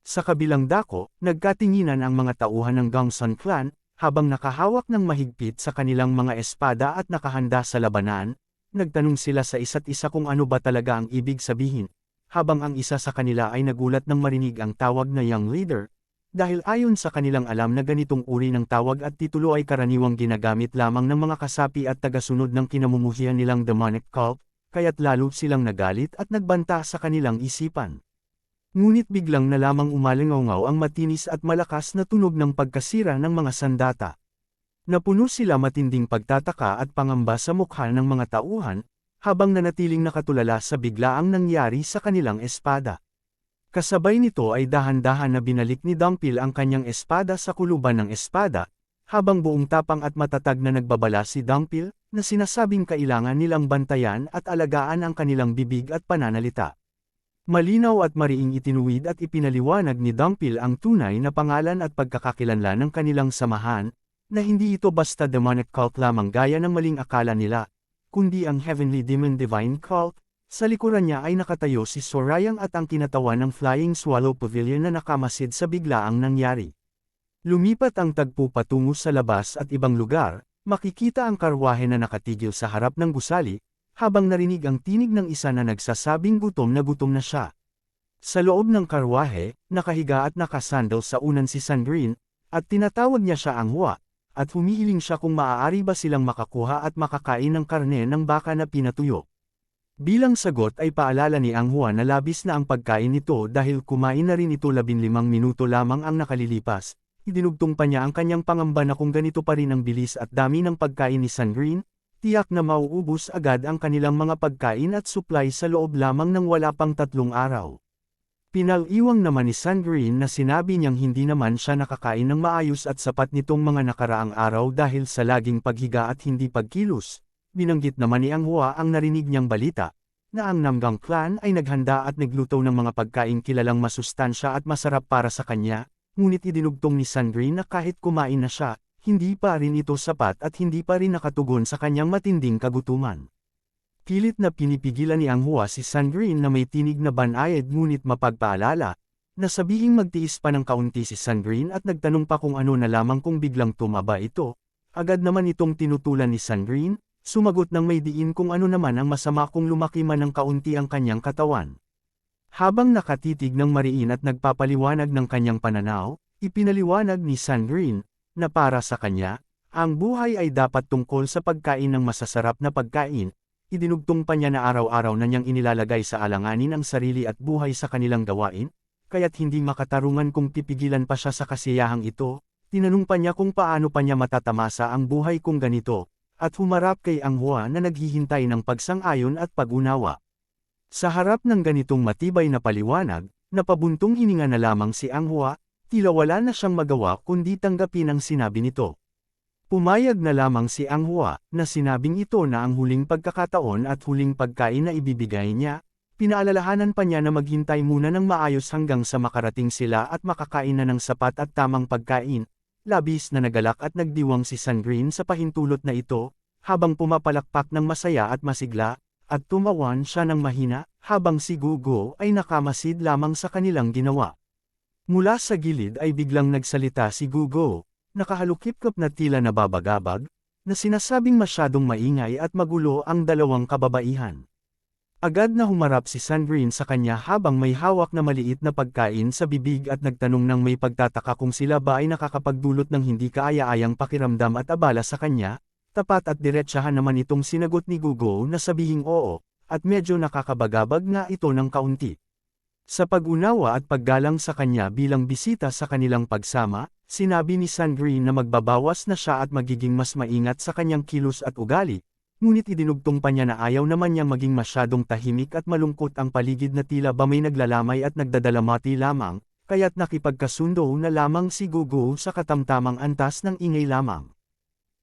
Sa kabilang dako, nagkatinginan ang mga tauhan ng Gongsun Clan, habang nakahawak ng mahigpit sa kanilang mga espada at nakahanda sa labanan. Nagtanong sila sa isa't isa kung ano ba talaga ang ibig sabihin, habang ang isa sa kanila ay nagulat nang marinig ang tawag na young leader, dahil ayon sa kanilang alam na ganitong uri ng tawag at titulo ay karaniwang ginagamit lamang ng mga kasapi at tagasunod ng kinamumuhian nilang demonic cult, kaya't lalo silang nagalit at nagbanta sa kanilang isipan. Ngunit biglang na lamang umalingaw ang matinis at malakas na tunog ng pagkasira ng mga sandata. Napuno sila matinding pagtataka at pangamba sa mukha ng mga tauhan, habang nanatiling nakatulala sa biglaang nangyari sa kanilang espada. Kasabay nito ay dahan-dahan na binalik ni Dungpil ang kanyang espada sa kuluban ng espada, habang buong tapang at matatag na nagbabala si Dungpil, na sinasabing kailangan nilang bantayan at alagaan ang kanilang bibig at pananalita. Malinaw at mariing itinuwid at ipinaliwanag ni Dungpil ang tunay na pangalan at pagkakakilanlan ng kanilang samahan, na hindi ito basta demonic cult lamang gaya ng maling akala nila, kundi ang Heavenly Demon Divine Cult. Sa likuran niya ay nakatayo si Sorayang at ang kinatawan ng Flying Swallow Pavilion na nakamasid sa biglaang nangyari. Lumipat ang tagpo patungo sa labas at ibang lugar, makikita ang karwahe na nakatigil sa harap ng gusali, habang narinig ang tinig ng isa na nagsasabing gutom na siya. Sa loob ng karwahe, nakahiga at nakasandal sa unan si Sandrine, at tinatawag niya siya ang Hua, at humihiling siya kung maaari ba silang makakuha at makakain ng karne ng baka na pinatuyo. Bilang sagot ay paalala ni Ang Hua na labis na ang pagkain nito dahil kumain na rin ito 15 minuto lamang ang nakalilipas. Idinugtong pa niya ang kanyang pangamba na kung ganito pa rin ang bilis at dami ng pagkain ni Sandrine, tiyak na mauubos agad ang kanilang mga pagkain at supply sa loob lamang ng wala pang 3 araw. Pinaliwang naman ni Sandrine na sinabi niyang hindi naman siya nakakain ng maayos at sapat nitong mga nakaraang araw dahil sa laging paghiga at hindi pagkilos. Binanggit naman ni Ang Hua ang narinig niyang balita, na ang Namgang Clan ay naghanda at nagluto ng mga pagkain kilalang masustansya at masarap para sa kanya. Ngunit idinugtong ni Sandrine na kahit kumain na siya, hindi pa rin ito sapat at hindi pa rin nakatugon sa kanyang matinding kagutuman. Pilit na pinipigilan ni Ang Hua si Sandrine na may tinig na banayad ngunit mapagpaalala, na sabihing magtiis pa ng kaunti si Sandrine at nagtanong pa kung ano na lamang kung biglang tumaba ito. Agad naman itong tinutulan ni Sandrine, sumagot ng may diin kung ano naman ang masama kung lumaki man ng kaunti ang kanyang katawan. Habang nakatitig ng mariin at nagpapaliwanag ng kanyang pananaw, ipinaliwanag ni Sandrine, na para sa kanya, ang buhay ay dapat tungkol sa pagkain ng masasarap na pagkain. Idinugtong pa niya na araw-araw na niyang inilalagay sa alanganin ang sarili at buhay sa kanilang gawain, kaya't hindi makatarungan kung pipigilan pa siya sa kasiyahang ito. Tinanong pa niya kung paano pa niya matatamasa ang buhay kung ganito, at humarap kay Ang Hua na naghihintay ng pagsang-ayon at pag-unawa. Sa harap ng ganitong matibay na paliwanag, napabuntong hininga na lamang si Ang Hua, tila wala na siyang magawa kundi tanggapin ang sinabi nito. Pumayag na lamang si Ang Hua, na sinabing ito na ang huling pagkakataon at huling pagkain na ibibigay niya. Pinaalalahanan pa niya na maghintay muna ng maayos hanggang sa makarating sila at makakain na ng sapat at tamang pagkain. Labis na nagalak at nagdiwang si Sandrine sa pahintulot na ito, habang pumapalakpak ng masaya at masigla, at tumawan siya ng mahina, habang si Gugo ay nakamasid lamang sa kanilang ginawa. Mula sa gilid ay biglang nagsalita si Gugo, nakahalukip-kap na tila nababagabag, na sinasabing masyadong maingay at magulo ang dalawang kababaihan. Agad na humarap si Sandrine sa kanya habang may hawak na maliit na pagkain sa bibig at nagtanong ng may pagtataka kung sila ba ay nakakapagdulot ng hindi kaaya-ayang pakiramdam at abala sa kanya. Tapat at diretsahan naman itong sinagot ni Gugo na sabihing oo, at medyo nakakabagabag nga ito ng kaunti. Sa pag-unawa at paggalang sa kanya bilang bisita sa kanilang pagsama, sinabi ni Sandrine na magbabawas na siya at magiging mas maingat sa kanyang kilos at ugali. Ngunit idinugtong pa niya na ayaw naman niyang maging masyadong tahimik at malungkot ang paligid na tila ba may naglalamay at nagdadalamati lamang, kaya't nakipagkasundo na lamang si Gugo sa katamtamang antas ng ingay lamang.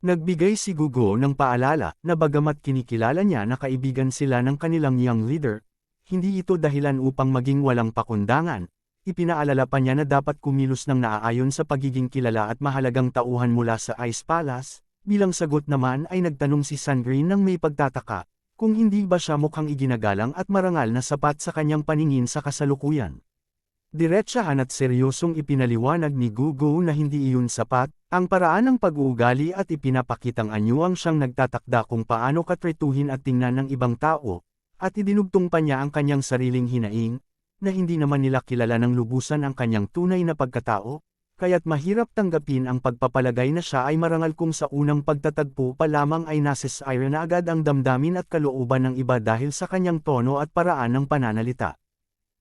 Nagbigay si Gugo ng paalala na bagamat kinikilala niya na kaibigan sila ng kanilang young leader, hindi ito dahilan upang maging walang pakundangan. Ipinaalala pa niya na dapat kumilos ng naaayon sa pagiging kilala at mahalagang tauhan mula sa Ice Palace. Bilang sagot naman ay nagtanong si Sandrine ng may pagtataka, kung hindi ba siya mukhang iginagalang at marangal na sapat sa kanyang paningin sa kasalukuyan. Diretsahan at seryosong ipinaliwanag ni Gugo na hindi iyon sapat, ang paraan ng pag-uugali at ipinapakitang anyuang siyang nagtatakda kung paano katretuhin at tingnan ng ibang tao, at idinugtong pa niya ang kanyang sariling hinaing, na hindi naman nila kilala ng lubusan ang kanyang tunay na pagkatao, kaya't mahirap tanggapin ang pagpapalagay na siya ay marangal kung sa unang pagtatagpo pa lamang ay nasisira na agad ang damdamin at kalooban ng iba dahil sa kanyang tono at paraan ng pananalita.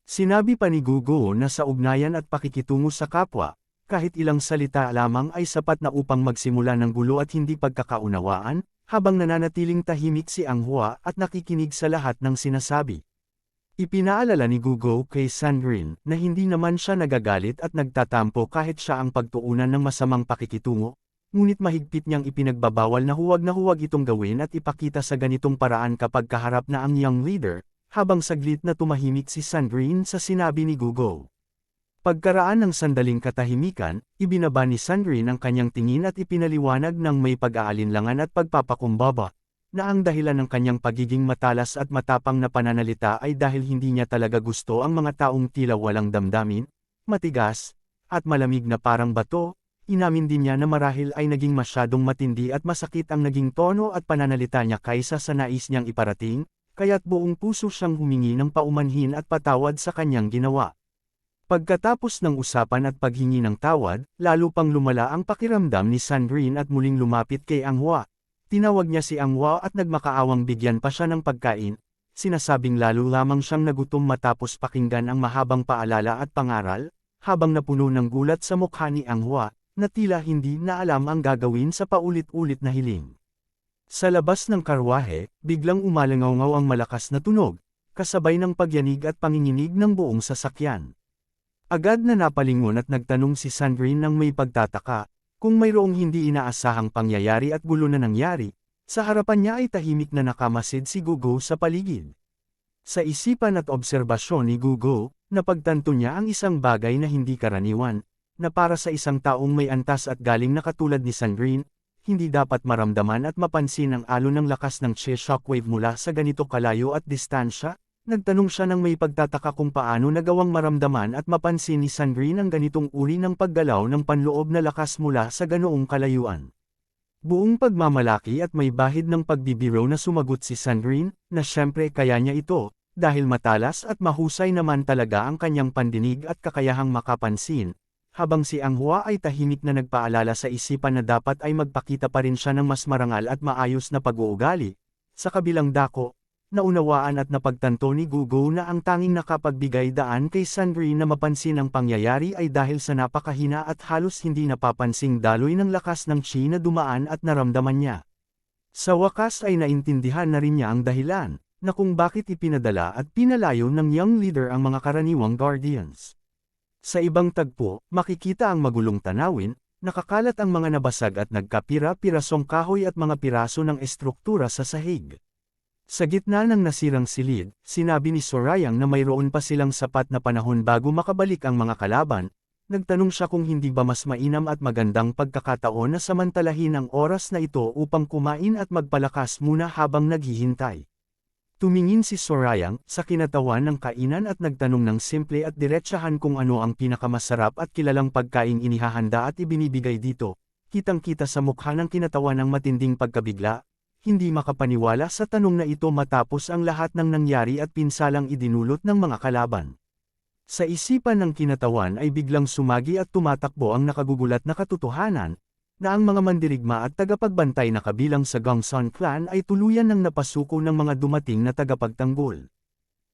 Sinabi pa ni Gugo na sa ugnayan at pakikitungo sa kapwa, kahit ilang salita lamang ay sapat na upang magsimula ng gulo at hindi pagkakaunawaan, habang nananatiling tahimik si Anghua at nakikinig sa lahat ng sinasabi. Ipinaalala ni Gugo kay Sandrine na hindi naman siya nagagalit at nagtatampo kahit siya ang pagtuunan ng masamang pakikitungo, ngunit mahigpit niyang ipinagbabawal na huwag itong gawin at ipakita sa ganitong paraan kapag kaharap na ang young leader, habang saglit na tumahimik si Sandrine sa sinabi ni Gugo. Pagkaraan ng sandaling katahimikan, ibinaba ni Sandrine ang kanyang tingin at ipinaliwanag ng may pag-aalinlangan at pagpapakumbaba, na ang dahilan ng kanyang pagiging matalas at matapang na pananalita ay dahil hindi niya talaga gusto ang mga taong tila walang damdamin, matigas, at malamig na parang bato. Inamin din niya na marahil ay naging masyadong matindi at masakit ang naging tono at pananalita niya kaysa sa nais niyang iparating, kaya't buong puso siyang humingi ng paumanhin at patawad sa kanyang ginawa. Pagkatapos ng usapan at paghingi ng tawad, lalo pang lumala ang pakiramdam ni Sandrine at muling lumapit kay Anghua. Tinawag niya si Anghua at nagmakaawang bigyan pa siya ng pagkain, sinasabing lalo lamang siyang nagutom matapos pakinggan ang mahabang paalala at pangaral, habang napuno ng gulat sa mukha ni Anghua, na tila hindi na alam ang gagawin sa paulit-ulit na hiling. Sa labas ng karwahe, biglang umalangaw-ngaw ang malakas na tunog, kasabay ng pagyanig at panginginig ng buong sasakyan. Agad na napalingon at nagtanong si Sandrine ng may pagtataka, kung mayroong hindi inaasahang pangyayari at gulo na nangyari, sa harapan niya ay tahimik na nakamasid si Gugo sa paligid. Sa isipan at obserbasyon ni Gugo, napagtanto niya ang isang bagay na hindi karaniwan, na para sa isang taong may antas at galing na katulad ni Sandrine, hindi dapat maramdaman at mapansin ang alon ng lakas ng chi shockwave mula sa ganito kalayo at distansya. Nagtanong siya ng may pagtataka kung paano nagawang maramdaman at mapansin ni Sandrine ang ganitong uri ng paggalaw ng panloob na lakas mula sa ganoong kalayuan. Buong pagmamalaki at may bahid ng pagbibiro na sumagot si Sandrine, na syempre kaya niya ito, dahil matalas at mahusay naman talaga ang kanyang pandinig at kakayahang makapansin, habang si Anghua ay tahimik na nagpaalala sa isipan na dapat ay magpakita pa rin siya ng mas marangal at maayos na pag-uugali. Sa kabilang dako, naunawaan at napagtanto ni Gugo na ang tanging nakapagbigay daan kay Sandrine na mapansin ang pangyayari ay dahil sa napakahina at halos hindi napapansing daloy ng lakas ng chi na dumaan at naramdaman niya. Sa wakas ay naintindihan na rin niya ang dahilan, na kung bakit ipinadala at pinalayo ng young leader ang mga karaniwang guardians. Sa ibang tagpo, makikita ang magulong tanawin, nakakalat ang mga nabasag at nagkapira-pirasong kahoy at mga piraso ng estruktura sa sahig. Sa gitna ng nasirang silid, sinabi ni Sorayang na mayroon pa silang sapat na panahon bago makabalik ang mga kalaban. Nagtanong siya kung hindi ba mas mainam at magandang pagkakataon na samantalahin ang oras na ito upang kumain at magpalakas muna habang naghihintay. Tumingin si Sorayang sa kinatawan ng kainan at nagtanong ng simple at diretsahan kung ano ang pinakamasarap at kilalang pagkaing inihahanda at ibinibigay dito. Kitang-kita sa mukha ng kinatawan ng matinding pagkabigla, hindi makapaniwala sa tanong na ito matapos ang lahat ng nangyari at pinsalang idinulot ng mga kalaban. Sa isipan ng kinatawan ay biglang sumagi at tumatakbo ang nakagugulat na katotohanan, na ang mga mandirigma at tagapagbantay na kabilang sa Gongsun clan ay tuluyan ng napasuko ng mga dumating na tagapagtanggol.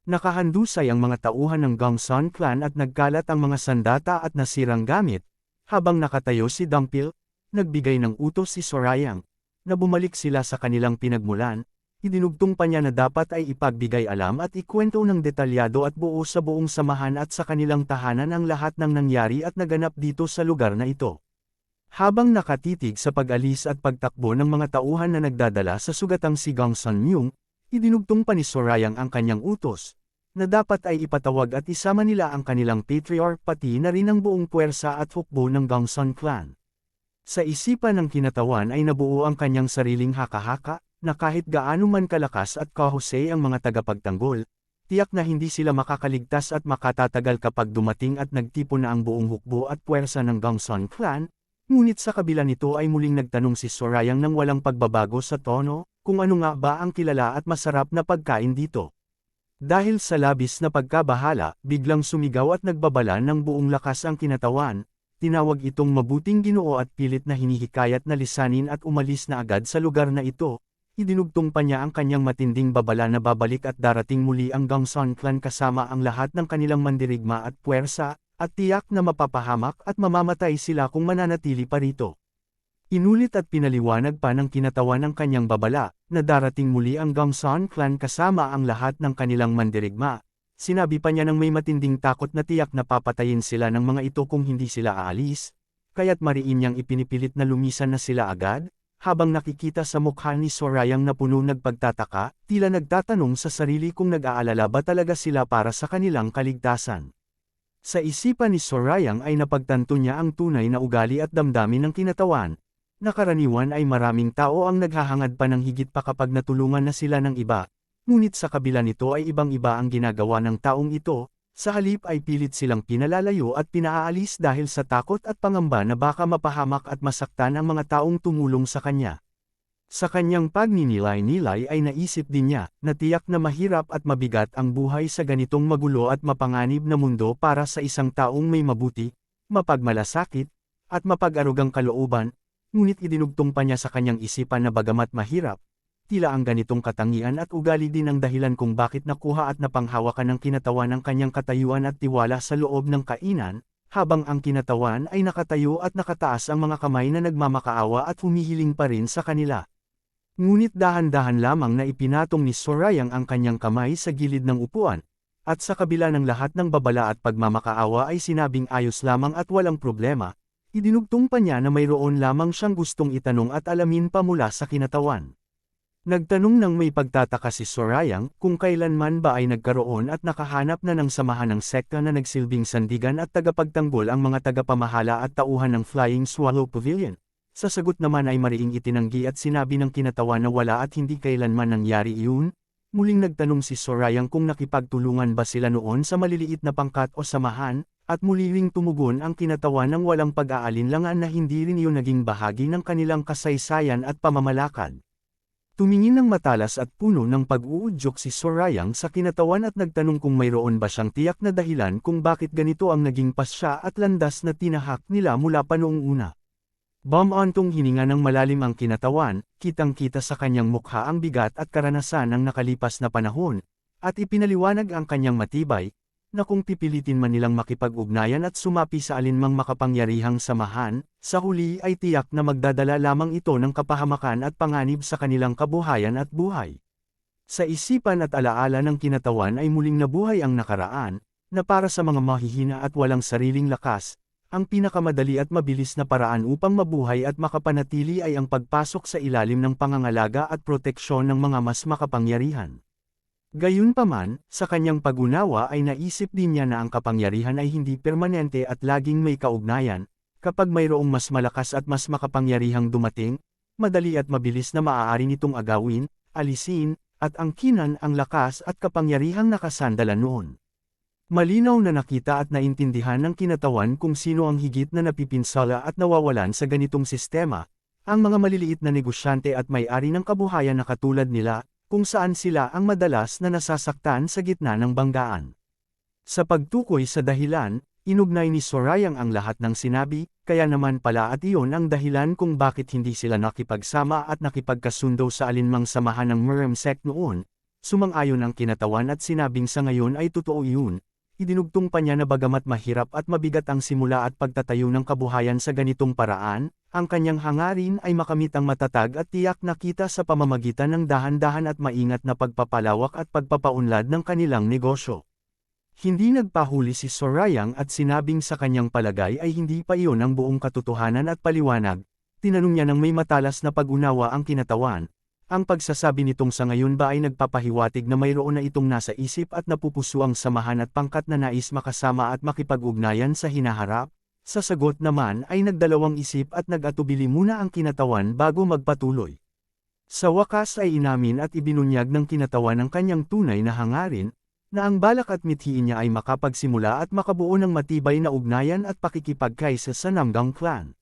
Nakahandusay ang mga tauhan ng Gongsun clan at nagkalat ang mga sandata at nasirang gamit, habang nakatayo si Dongpil, nagbigay ng utos si Sorayang, na bumalik sila sa kanilang pinagmulan. Idinugtong pa niya na dapat ay ipagbigay alam at ikwento ng detalyado at buo sa buong samahan at sa kanilang tahanan ang lahat ng nangyari at naganap dito sa lugar na ito. Habang nakatitig sa pag-alis at pagtakbo ng mga tauhan na nagdadala sa sugatang si Gongsun Myung, idinugtong pa ni Sorayang ang kanyang utos, na dapat ay ipatawag at isama nila ang kanilang patriarch pati na rin ang buong puwersa at hukbo ng Gongsun clan. Sa isipan ng kinatawan ay nabuo ang kanyang sariling haka-haka, na kahit gaano man kalakas at kahusay ang mga tagapagtanggol, tiyak na hindi sila makakaligtas at makatatagal kapag dumating at nagtipon na ang buong hukbo at puwersa ng Gongsun clan. Ngunit sa kabila nito ay muling nagtanong si Sorayang nang walang pagbabago sa tono, kung ano nga ba ang kilala at masarap na pagkain dito. Dahil sa labis na pagkabahala, biglang sumigaw at nagbabala ng buong lakas ang kinatawan. Tinawag itong mabuting Ginoo at pilit na hinihikayat na lisanin at umalis na agad sa lugar na ito. Idinugtong pa niya ang kanyang matinding babala na babalik at darating muli ang Gongsun clan kasama ang lahat ng kanilang mandirigma at puwersa, at tiyak na mapapahamak at mamamatay sila kung mananatili pa rito. Inulit at pinaliwanag pa ng kinatawan ng kanyang babala, na darating muli ang Gongsun clan kasama ang lahat ng kanilang mandirigma. Sinabi pa niya ng may matinding takot na tiyak na papatayin sila ng mga ito kung hindi sila aalis, kaya't mariin niyang ipinipilit na lumisan na sila agad. Habang nakikita sa mukha ni Sorayang na puno nagpagtataka, tila nagtatanong sa sarili kung nag-aalala ba talaga sila para sa kanilang kaligtasan. Sa isipan ni Sorayang ay napagtanto niya ang tunay na ugali at damdamin ng kinatawan, na karaniwan ay maraming tao ang naghahangad pa ng higit pa kapag natulungan na sila ng iba, ngunit sa kabila nito ay ibang-iba ang ginagawa ng taong ito. Sa halip ay pilit silang pinalalayo at pinaalis dahil sa takot at pangamba na baka mapahamak at masaktan ang mga taong tumulong sa kanya. Sa kanyang pagninilay-nilay ay naisip din niya, na tiyak na mahirap at mabigat ang buhay sa ganitong magulo at mapanganib na mundo para sa isang taong may mabuti, mapagmalasakit, at mapag-arugang kalooban, ngunit idinugtong pa niya sa kanyang isipan na bagamat mahirap, tila ang ganitong katangian at ugali din ang dahilan kung bakit nakuha at napanghawakan ng kinatawan ng kanyang katayuan at tiwala sa loob ng kainan, habang ang kinatawan ay nakatayo at nakataas ang mga kamay na nagmamakaawa at humihiling pa rin sa kanila. Ngunit dahan-dahan lamang na ipinatong ni Sorayang ang kanyang kamay sa gilid ng upuan, at sa kabila ng lahat ng babala at pagmamakaawa ay sinabing ayos lamang at walang problema, idinugtong pa niya na mayroon lamang siyang gustong itanong at alamin pa mula sa kinatawan. Nagtanong ng may pagtataka si Sorayang kung kailanman ba ay nagkaroon at nakahanap na ng samahan ng sekta na nagsilbing sandigan at tagapagtanggol ang mga tagapamahala at tauhan ng Flying Swallow Pavilion. Sa sagot naman ay mariing itinanggi at sinabi ng kinatawan na wala at hindi kailanman nangyari iyon. Muling nagtanong si Sorayang kung nakipagtulungan ba sila noon sa maliliit na pangkat o samahan, at muli ring tumugon ang kinatawan ng walang pag-aalinlangan na hindi rin iyon naging bahagi ng kanilang kasaysayan at pamamalakad. Tumingin ng matalas at puno ng pag-uudyok si Sorayang sa kinatawan at nagtanong kung mayroon ba siyang tiyak na dahilan kung bakit ganito ang naging pasya at landas na tinahak nila mula pa noong una. Bumantong hininga ng malalim ang kinatawan, kitang-kita sa kanyang mukha ang bigat at karanasan ng nakalipas na panahon, at ipinaliwanag ang kanyang matibay, na kung pipilitin man nilang makipag-ugnayan at sumapi sa alinmang makapangyarihang samahan, sa huli ay tiyak na magdadala lamang ito ng kapahamakan at panganib sa kanilang kabuhayan at buhay. Sa isipan at alaala ng kinatawan ay muling nabuhay ang nakaraan, na para sa mga mahihina at walang sariling lakas, ang pinakamadali at mabilis na paraan upang mabuhay at makapanatili ay ang pagpasok sa ilalim ng pangangalaga at proteksyon ng mga mas makapangyarihan. Gayunpaman, sa kanyang pag-unawa ay naisip din niya na ang kapangyarihan ay hindi permanente at laging may kaugnayan. Kapag mayroong mas malakas at mas makapangyarihang dumating, madali at mabilis na maaari nitong agawin, alisin, at angkinan ang lakas at kapangyarihang nakasandalan noon. Malinaw na nakita at naintindihan ng kinatawan kung sino ang higit na napipinsala at nawawalan sa ganitong sistema, ang mga maliliit na negosyante at may-ari ng kabuhayan na katulad nila, kung saan sila ang madalas na nasasaktan sa gitna ng banggaan. Sa pagtukoy sa dahilan, inugnay ni Sorayang ang lahat ng sinabi, kaya naman pala at iyon ang dahilan kung bakit hindi sila nakipagsama at nakipagkasundo sa alinmang samahan ng Murem sect noon. Sumang-ayon ang kinatawan at sinabing sa ngayon ay totoo iyon. Idinugtong pa niya na bagamat mahirap at mabigat ang simula at pagtatayo ng kabuhayan sa ganitong paraan, ang kanyang hangarin ay makamit ang matatag at tiyak na kita sa pamamagitan ng dahan-dahan at maingat na pagpapalawak at pagpapaunlad ng kanilang negosyo. Hindi nagpahuli si Sorayang at sinabing sa kanyang palagay ay hindi pa iyon ang buong katotohanan at paliwanag. Tinanong niya ng may matalas na pag-unawa ang kinatawan. Ang pagsasabi nitong sa ngayon ba ay nagpapahiwatig na mayroon na itong nasa isip at napupuso ang samahan at pangkat na nais makasama at makipag-ugnayan sa hinaharap? Sa sagot naman ay nagdalawang isip at nag-atubili muna ang kinatawan bago magpatuloy. Sa wakas ay inamin at ibinunyag ng kinatawan ang kanyang tunay na hangarin, na ang balak at mithiin niya ay makapagsimula at makabuo ng matibay na ugnayan at pakikipagkaisa sa Namgang clan.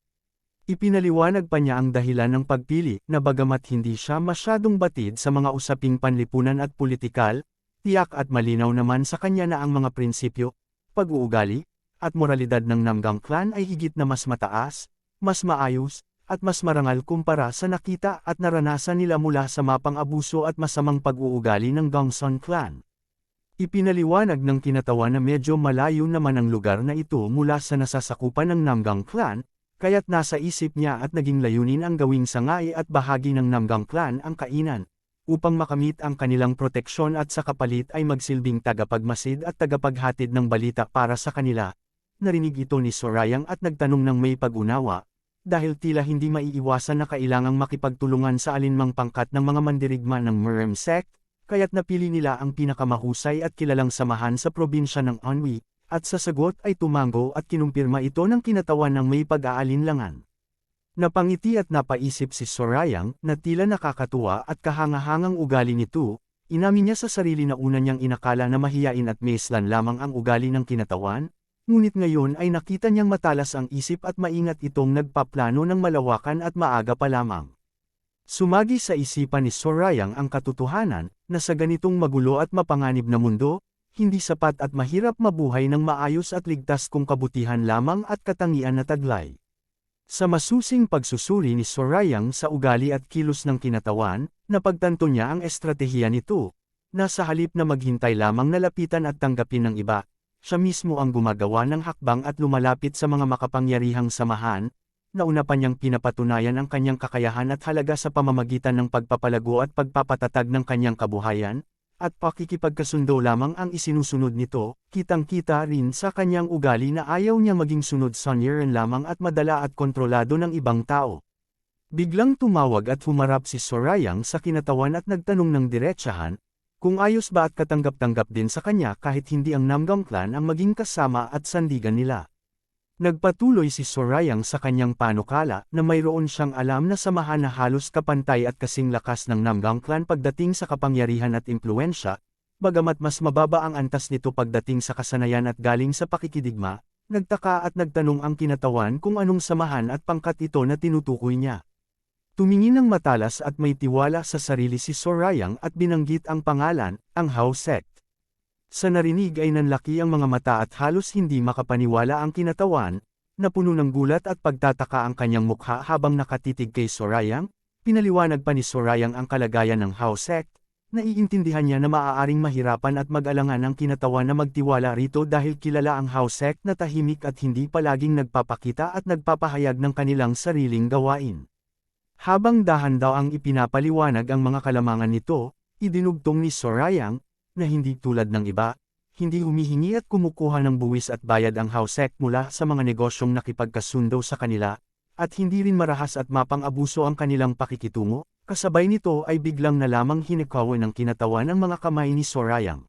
Ipinaliwanag pa niya ang dahilan ng pagpili na bagamat hindi siya masyadong batid sa mga usaping panlipunan at politikal, tiyak at malinaw naman sa kanya na ang mga prinsipyo, pag-uugali, at moralidad ng Namgang clan ay higit na mas mataas, mas maayos, at mas marangal kumpara sa nakita at naranasan nila mula sa mapang abuso at masamang pag-uugali ng Gongsun clan. Ipinaliwanag ng kinatawan na medyo malayo naman ang lugar na ito mula sa nasasakupan ng Namgang clan, kaya't nasa isip niya at naging layunin ang gawing sangay at bahagi ng Namgang clan ang kainan, upang makamit ang kanilang proteksyon at sa kapalit ay magsilbing tagapagmasid at tagapaghatid ng balita para sa kanila. Narinig ito ni Sorayang at nagtanong ng may pag-unawa, dahil tila hindi maiiwasan na kailangang makipagtulungan sa alinmang pangkat ng mga mandirigma ng Murem sect, kaya't napili nila ang pinakamahusay at kilalang samahan sa probinsya ng Anhui, at sa sagot ay tumango at kinumpirma ito ng kinatawan ng may pag-aalinlangan. Napangiti at napaisip si Sorayang na tila nakakatuwa at kahangahangang ugali nito, inamin niya sa sarili na una niyang inakala na mahiyain at maislan lamang ang ugali ng kinatawan, ngunit ngayon ay nakita niyang matalas ang isip at maingat itong nagpaplano ng malawakan at maaga pa lamang. Sumagi sa isipan ni Sorayang ang katotohanan, na sa ganitong magulo at mapanganib na mundo, hindi sapat at mahirap mabuhay ng maayos at ligtas kung kabutihan lamang at katangian na taglay. Sa masusing pagsusuri ni Sorayang sa ugali at kilos ng kinatawan, napagtanto niya ang estratehiya nito, na sa halip na maghintay lamang na lapitan at tanggapin ng iba, siya mismo ang gumagawa ng hakbang at lumalapit sa mga makapangyarihang samahan. Nauna pa niyang pinapatunayan ang kanyang kakayahan at halaga sa pamamagitan ng pagpapalago at pagpapatatag ng kanyang kabuhayan, at pakikipagkasundo lamang ang isinusunod nito, kitang-kita rin sa kanyang ugali na ayaw niya maging sunod sanyiran lamang at madala at kontrolado ng ibang tao. Biglang tumawag at humarap si Sorayang sa kinatawan at nagtanong ng diretsahan, kung ayos ba at katanggap-tanggap din sa kanya kahit hindi ang Namgang clan ang maging kasama at sandigan nila. Nagpatuloy si Sorayang sa kanyang panukala na mayroon siyang alam na samahan na halos kapantay at kasing lakas ng Namgang clan pagdating sa kapangyarihan at impluensya, bagamat mas mababa ang antas nito pagdating sa kasanayan at galing sa pakikidigma, nagtaka at nagtanong ang kinatawan kung anong samahan at pangkat ito na tinutukoy niya. Tumingin ng matalas at may tiwala sa sarili si Sorayang at binanggit ang pangalan, ang Hao sect. Sa narinig ay nanlaki ang mga mata at halos hindi makapaniwala ang kinatawan, na puno ng gulat at pagtataka ang kanyang mukha habang nakatitig kay Sorayang. Pinaliwanag pa ni Sorayang ang kalagayan ng Hao sect, naiintindihan niya na maaaring mahirapan at mag-alangan ang kinatawan na magtiwala rito dahil kilala ang Hao sect na tahimik at hindi palaging nagpapakita at nagpapahayag ng kanilang sariling gawain. Habang dahan daw ang ipinapaliwanag ang mga kalamangan nito, idinugtong ni Sorayang, na hindi tulad ng iba, hindi humihingi at kumukuha ng buwis at bayad ang Housek mula sa mga negosyong nakipagkasundo sa kanila, at hindi rin marahas at mapang-abuso ang kanilang pakikitungo, kasabay nito ay biglang na lamang hinikawan ng kinatawan ang mga kamay ni Sorayang.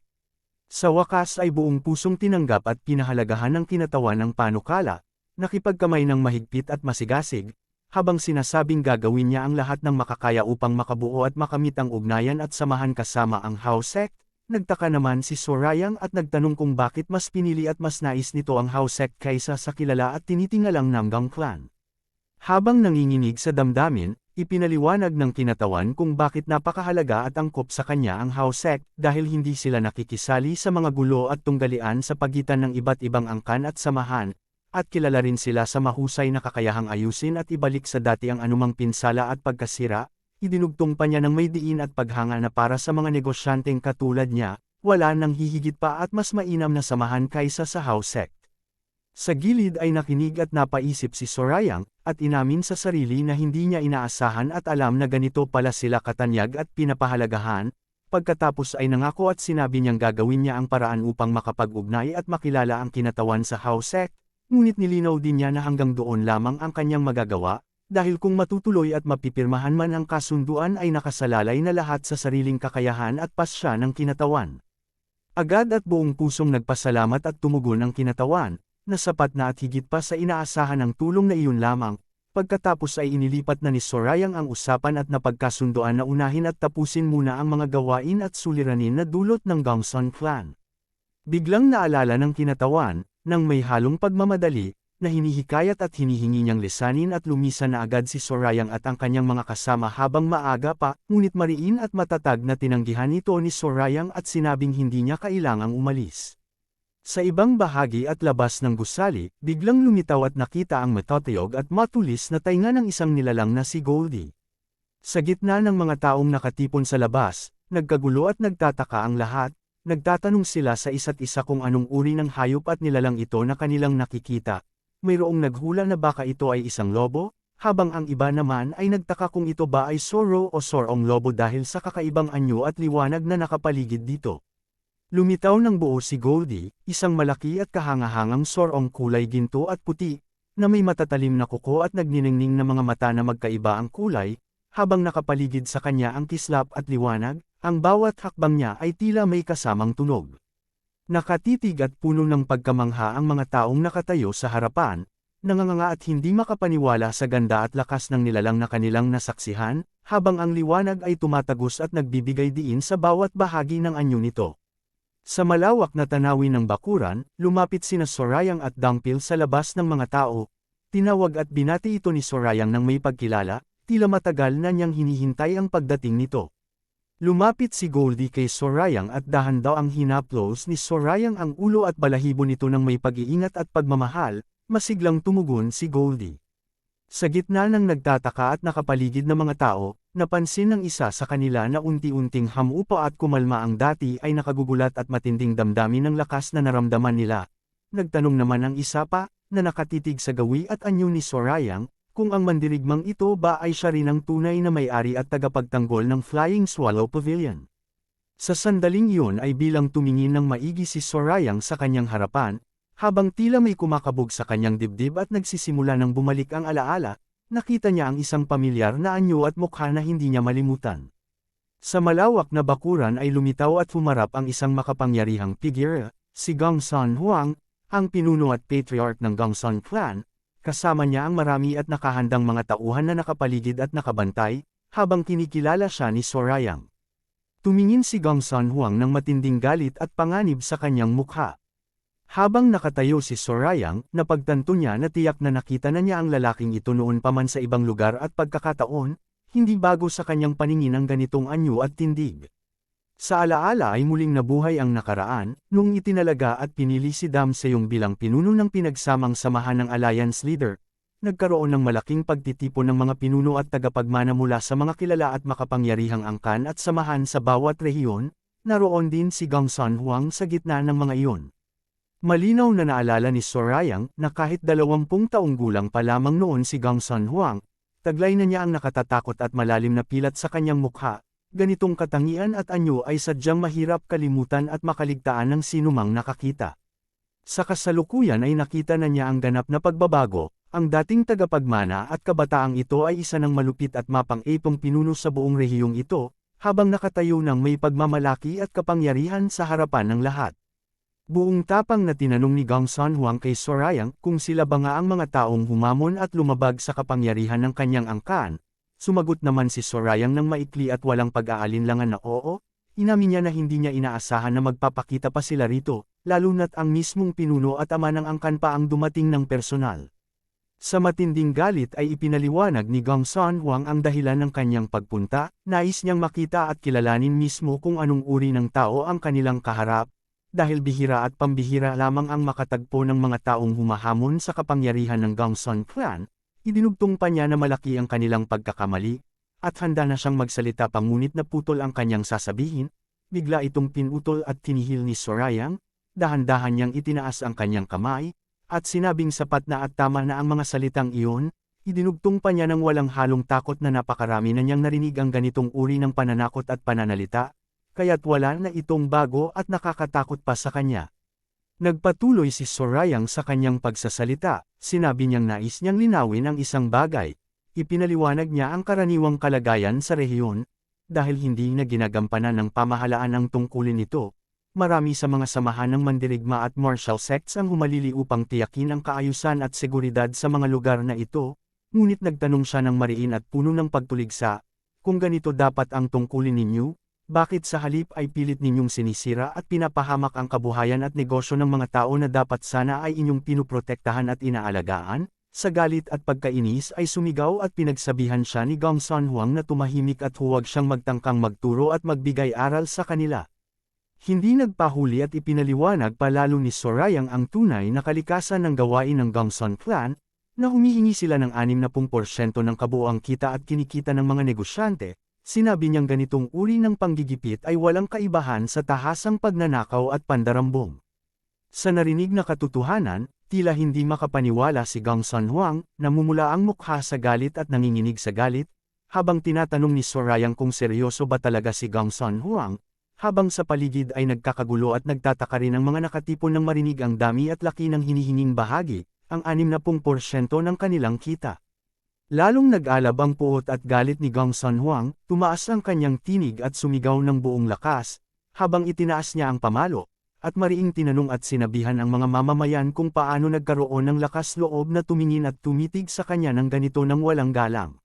Sa wakas ay buong pusong tinanggap at pinahalagahan ng kinatawan ng panukala, nakipagkamay ng mahigpit at masigasig, habang sinasabing gagawin niya ang lahat ng makakaya upang makabuo at makamit ang ugnayan at samahan kasama ang Housek. Nagtaka naman si Sorayang at nagtanong kung bakit mas pinili at mas nais nito ang Housek kaysa sa kilala at tinitingalang Namgang clan. Habang nanginginig sa damdamin, ipinaliwanag ng kinatawan kung bakit napakahalaga at angkop sa kanya ang Housek dahil hindi sila nakikisali sa mga gulo at tunggalian sa pagitan ng iba't ibang angkan at samahan, at kilala rin sila sa mahusay na kakayahang ayusin at ibalik sa dati ang anumang pinsala at pagkasira. Idinugtong pa niya ng may diin at paghanga na para sa mga negosyanteng katulad niya, wala nang hihigit pa at mas mainam na samahan kaysa sa Housek. Sa gilid ay nakinig at napaisip si Sorayang, at inamin sa sarili na hindi niya inaasahan at alam na ganito pala sila katanyag at pinapahalagahan. Pagkatapos ay nangako at sinabi niyang gagawin niya ang paraan upang makapag-ugnay at makilala ang kinatawan sa Housek, ngunit nilinaw din niya na hanggang doon lamang ang kanyang magagawa, dahil kung matutuloy at mapipirmahan man ang kasunduan ay nakasalalay na lahat sa sariling kakayahan at pasya ng kinatawan. Agad at buong pusong nagpasalamat at tumugon ang kinatawan, na sapat na at higit pa sa inaasahan ng tulong na iyon lamang. Pagkatapos ay inilipat na ni Sorayang ang usapan at napagkasunduan na unahin at tapusin muna ang mga gawain at suliranin na dulot ng Gongsun clan. Biglang naalala ng kinatawan, nang may halong pagmamadali, na hinihikayat at hinihingi niyang lisanin at lumisan na agad si Sorayang at ang kanyang mga kasama habang maaga pa, ngunit mariin at matatag na tinanggihan ito ni Sorayang at sinabing hindi niya kailangang umalis. Sa ibang bahagi at labas ng gusali, biglang lumitaw at nakita ang matatayog at matulis na tainga ng isang nilalang na si Goldie. Sa gitna ng mga taong nakatipon sa labas, nagkagulo at nagtataka ang lahat. Nagtatanong sila sa isa't isa kung anong uri ng hayop at nilalang ito na kanilang nakikita. Mayroong naghula na baka ito ay isang lobo, habang ang iba naman ay nagtaka kung ito ba ay soro o sorong lobo dahil sa kakaibang anyo at liwanag na nakapaligid dito. Lumitaw ng buo si Goldie, isang malaki at kahangahangang sorong kulay ginto at puti, na may matatalim na kuko at nagniningning na mga mata na magkaiba ang kulay, habang nakapaligid sa kanya ang kislap at liwanag. Ang bawat hakbang niya ay tila may kasamang tunog. Nakatitig at puno ng pagkamangha ang mga taong nakatayo sa harapan, nanganganga at hindi makapaniwala sa ganda at lakas ng nilalang na kanilang nasaksihan, habang ang liwanag ay tumatagos at nagbibigay diin sa bawat bahagi ng anyo nito. Sa malawak na tanawin ng bakuran, lumapit sina Sorayang at Dangpil sa labas ng mga tao. Tinawag at binati ito ni Sorayang ng may pagkilala, tila matagal na niyang hinihintay ang pagdating nito. Lumapit si Goldie kay Sorayang at dahan daw ang hinaplos ni Sorayang ang ulo at balahibo nito ng may pag-iingat at pagmamahal, masiglang tumugon si Goldie. Sa gitna ng nagtataka at nakapaligid na mga tao, napansin ng isa sa kanila na unti-unting hamupa at kumalma ang dati ay nakagugulat at matinding damdamin ng lakas na naramdaman nila. Nagtanong naman ang isa pa, na nakatitig sa gawi at anyo ni Sorayang, kung ang mandirigmang ito ba ay siya rin ang tunay na may-ari at tagapagtanggol ng Flying Swallow Pavilion. Sa sandaling iyon ay bilang tumingin ng maigi si Sorayang sa kanyang harapan, habang tila may kumakabog sa kanyang dibdib at nagsisimula ng bumalik ang alaala, nakita niya ang isang pamilyar na anyo at mukha na hindi niya malimutan. Sa malawak na bakuran ay lumitaw at humarap ang isang makapangyarihang figure, si Gongsun Huang, ang pinuno at patriarch ng Gongsun clan. Kasama niya ang marami at nakahandang mga tauhan na nakapaligid at nakabantay, habang kinikilala siya ni Sorayang. Tumingin si Gongsun Huang ng matinding galit at panganib sa kanyang mukha. Habang nakatayo si Sorayang, napagtanto niya na tiyak na nakita na niya ang lalaking ito noon pa man sa ibang lugar at pagkakataon, hindi bago sa kanyang paningin ang ganitong anyo at tindig. Sa alaala ay muling nabuhay ang nakaraan, nung itinalaga at pinili si Dam Seyong bilang pinuno ng pinagsamang samahan ng Alliance Leader. Nagkaroon ng malaking pagtitipon ng mga pinuno at tagapagmana mula sa mga kilala at makapangyarihang angkan at samahan sa bawat rehiyon, naroon din si Gongsun Huang sa gitna ng mga iyon. Malinaw na naalala ni Sorayang na kahit 20 taong gulang pa lamang noon si Gongsun Huang, taglay na niya ang nakatatakot at malalim na pilat sa kanyang mukha. ganitong katangian at anyo ay sadyang mahirap kalimutan at makaligtaan ng sinumang nakakita. Sa kasalukuyan ay nakita na niya ang ganap na pagbabago, ang dating tagapagmana at kabataang ito ay isa ng malupit at mapang-ipong pinuno sa buong rehiyong ito, habang nakatayo ng may pagmamalaki at kapangyarihan sa harapan ng lahat. Buong tapang na tinanong ni Gong San Huang kay Sorayang kung sila ba nga ang mga taong humamon at lumabag sa kapangyarihan ng kanyang angkan. Sumagot naman si Sorayang ng maikli at walang pag-aalinlangan na oo, inamin niya na hindi niya inaasahan na magpapakita pa sila rito, lalo na't ang mismong pinuno at ama ng angkan pa ang dumating ng personal. Sa matinding galit ay ipinaliwanag ni Gong San Huang ang dahilan ng kanyang pagpunta, nais niyang makita at kilalanin mismo kung anong uri ng tao ang kanilang kaharap, dahil bihira at pambihira lamang ang makatagpo ng mga taong humahamon sa kapangyarihan ng Gongsun clan, idinugtong pa niya na malaki ang kanilang pagkakamali, at handa na siyang magsalita pa ngunit naputol ang kanyang sasabihin, bigla itong pinutol at tinihil ni Sorayang, dahan-dahan niyang itinaas ang kanyang kamay, at sinabing sapat na at tama na ang mga salitang iyon, idinugtong pa niya ng walang halong takot na napakarami na niyang narinig ang ganitong uri ng pananakot at pananalita, kaya't wala na itong bago at nakakatakot pa sa kanya. Nagpatuloy si Sorayang sa kanyang pagsasalita, sinabi niyang nais niyang linawin ang isang bagay, ipinaliwanag niya ang karaniwang kalagayan sa rehiyon, dahil hindi na ginagampanan ng pamahalaan ang tungkulin nito. Marami sa mga samahan ng mandirigma at martial sects ang humalili upang tiyakin ang kaayusan at seguridad sa mga lugar na ito, ngunit nagtanong siya ng mariin at puno ng pagtuligsa, kung ganito dapat ang tungkulin ninyo, bakit sa halip ay pilit ninyong sinisira at pinapahamak ang kabuhayan at negosyo ng mga tao na dapat sana ay inyong pinuprotektahan at inaalagaan? Sa galit at pagkainis ay sumigaw at pinagsabihan siya ni Gong San Huang na tumahimik at huwag siyang magtangkang magturo at magbigay aral sa kanila. Hindi nagpahuli at ipinaliwanag pa lalo ni Sorayang ang tunay na kalikasan ng gawain ng Gongsun clan, na humihingi sila ng 60% ng kabuoang kita at kinikita ng mga negosyante. Sinabi niyang ganitong uri ng panggigipit ay walang kaibahan sa tahasang pagnanakaw at pandarambong. Sa narinig na katotohanan, tila hindi makapaniwala si Gongsun Huang, namumula ang mukha sa galit at nanginginig sa galit, habang tinatanong ni Sorayang kung seryoso ba talaga si Gongsun Huang. Habang sa paligid ay nagkakagulo at nagtataka rin ang mga nakatipon ng marinig ang dami at laki ng hinihinging bahagi, ang 60% ng kanilang kita. Lalong nag-alab ang puot at galit ni Gongsun Huang, tumaas ang kanyang tinig at sumigaw ng buong lakas, habang itinaas niya ang pamalo, at mariing tinanong at sinabihan ang mga mamamayan kung paano nagkaroon ng lakas loob na tumingin at tumitig sa kanya ng ganito nang walang galang.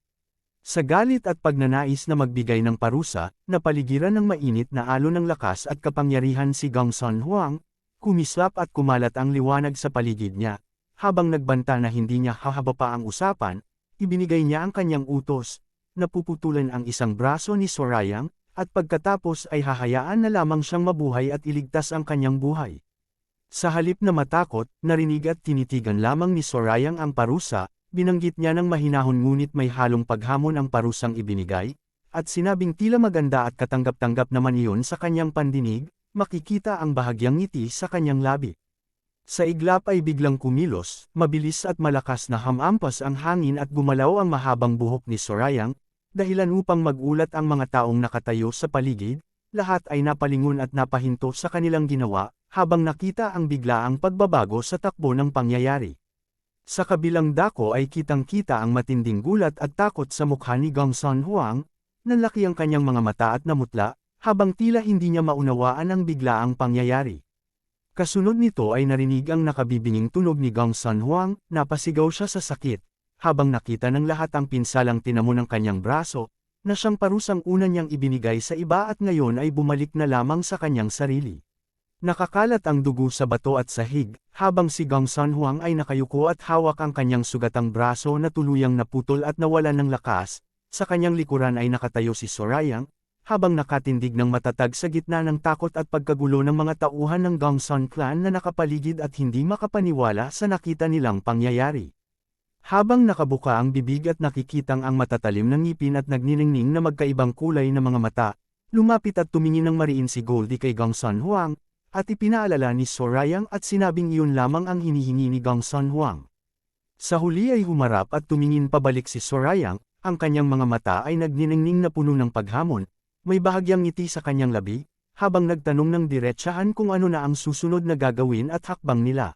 Sa galit at pagnanais na magbigay ng parusa, napaligiran ng mainit na alon ng lakas at kapangyarihan si Gongsun Huang, kumislap at kumalat ang liwanag sa paligid niya. Habang nagbanta na hindi niya hahaba pa ang usapan, ibinigay niya ang kanyang utos, napuputulan ang isang braso ni Sorayang, at pagkatapos ay hahayaan na lamang siyang mabuhay at iligtas ang kanyang buhay. Sa halip na matakot, narinig at tinitigan lamang ni Sorayang ang parusa, binanggit niya ng mahinahon ngunit may halong paghamon ang parusang ibinigay, at sinabing tila maganda at katanggap-tanggap naman iyon sa kanyang pandinig, makikita ang bahagyang ngiti sa kanyang labi. Sa iglap ay biglang kumilos, mabilis at malakas na hamampas ang hangin at gumalaw ang mahabang buhok ni Sorayang, dahilan upang magulat ang mga taong nakatayo sa paligid, lahat ay napalingon at napahinto sa kanilang ginawa, habang nakita ang biglaang pagbabago sa takbo ng pangyayari. Sa kabilang dako ay kitang-kita ang matinding gulat at takot sa mukha ni Gongsun Huang, nanlaki ang kanyang mga mata at namutla, habang tila hindi niya maunawaan ang biglaang pangyayari. Kasunod nito ay narinig ang nakabibinging tunog ni Gongsun Huang, napasigaw siya sa sakit, habang nakita ng lahat ang pinsalang tinamo ng kanyang braso, na siyang parusang una niyang ibinigay sa iba at ngayon ay bumalik na lamang sa kanyang sarili. Nakakalat ang dugo sa bato at sahig, habang si Gongsun Huang ay nakayuko at hawak ang kanyang sugatang braso na tuluyang naputol at nawalan ng lakas, sa kanyang likuran ay nakatayo si Sorayang, habang nakatindig ng matatag sa gitna ng takot at pagkagulo ng mga tauhan ng Gongsun clan na nakapaligid at hindi makapaniwala sa nakita nilang pangyayari. Habang nakabuka ang bibig at nakikitang ang matatalim ng ngipin at nagniningning na magkaibang kulay na mga mata, lumapit at tumingin ng mariin si Goldie kay Gongsun Huang, at ipinaalala ni Sorayang at sinabing iyon lamang ang hinihingi ni Gongsun Huang. Sa huli ay humarap at tumingin pabalik si Sorayang, ang kanyang mga mata ay nagniningning na puno ng paghamon, May bahagyang ngiti sa kanyang labi, habang nagtanong ng diretsahan kung ano na ang susunod na gagawin at hakbang nila.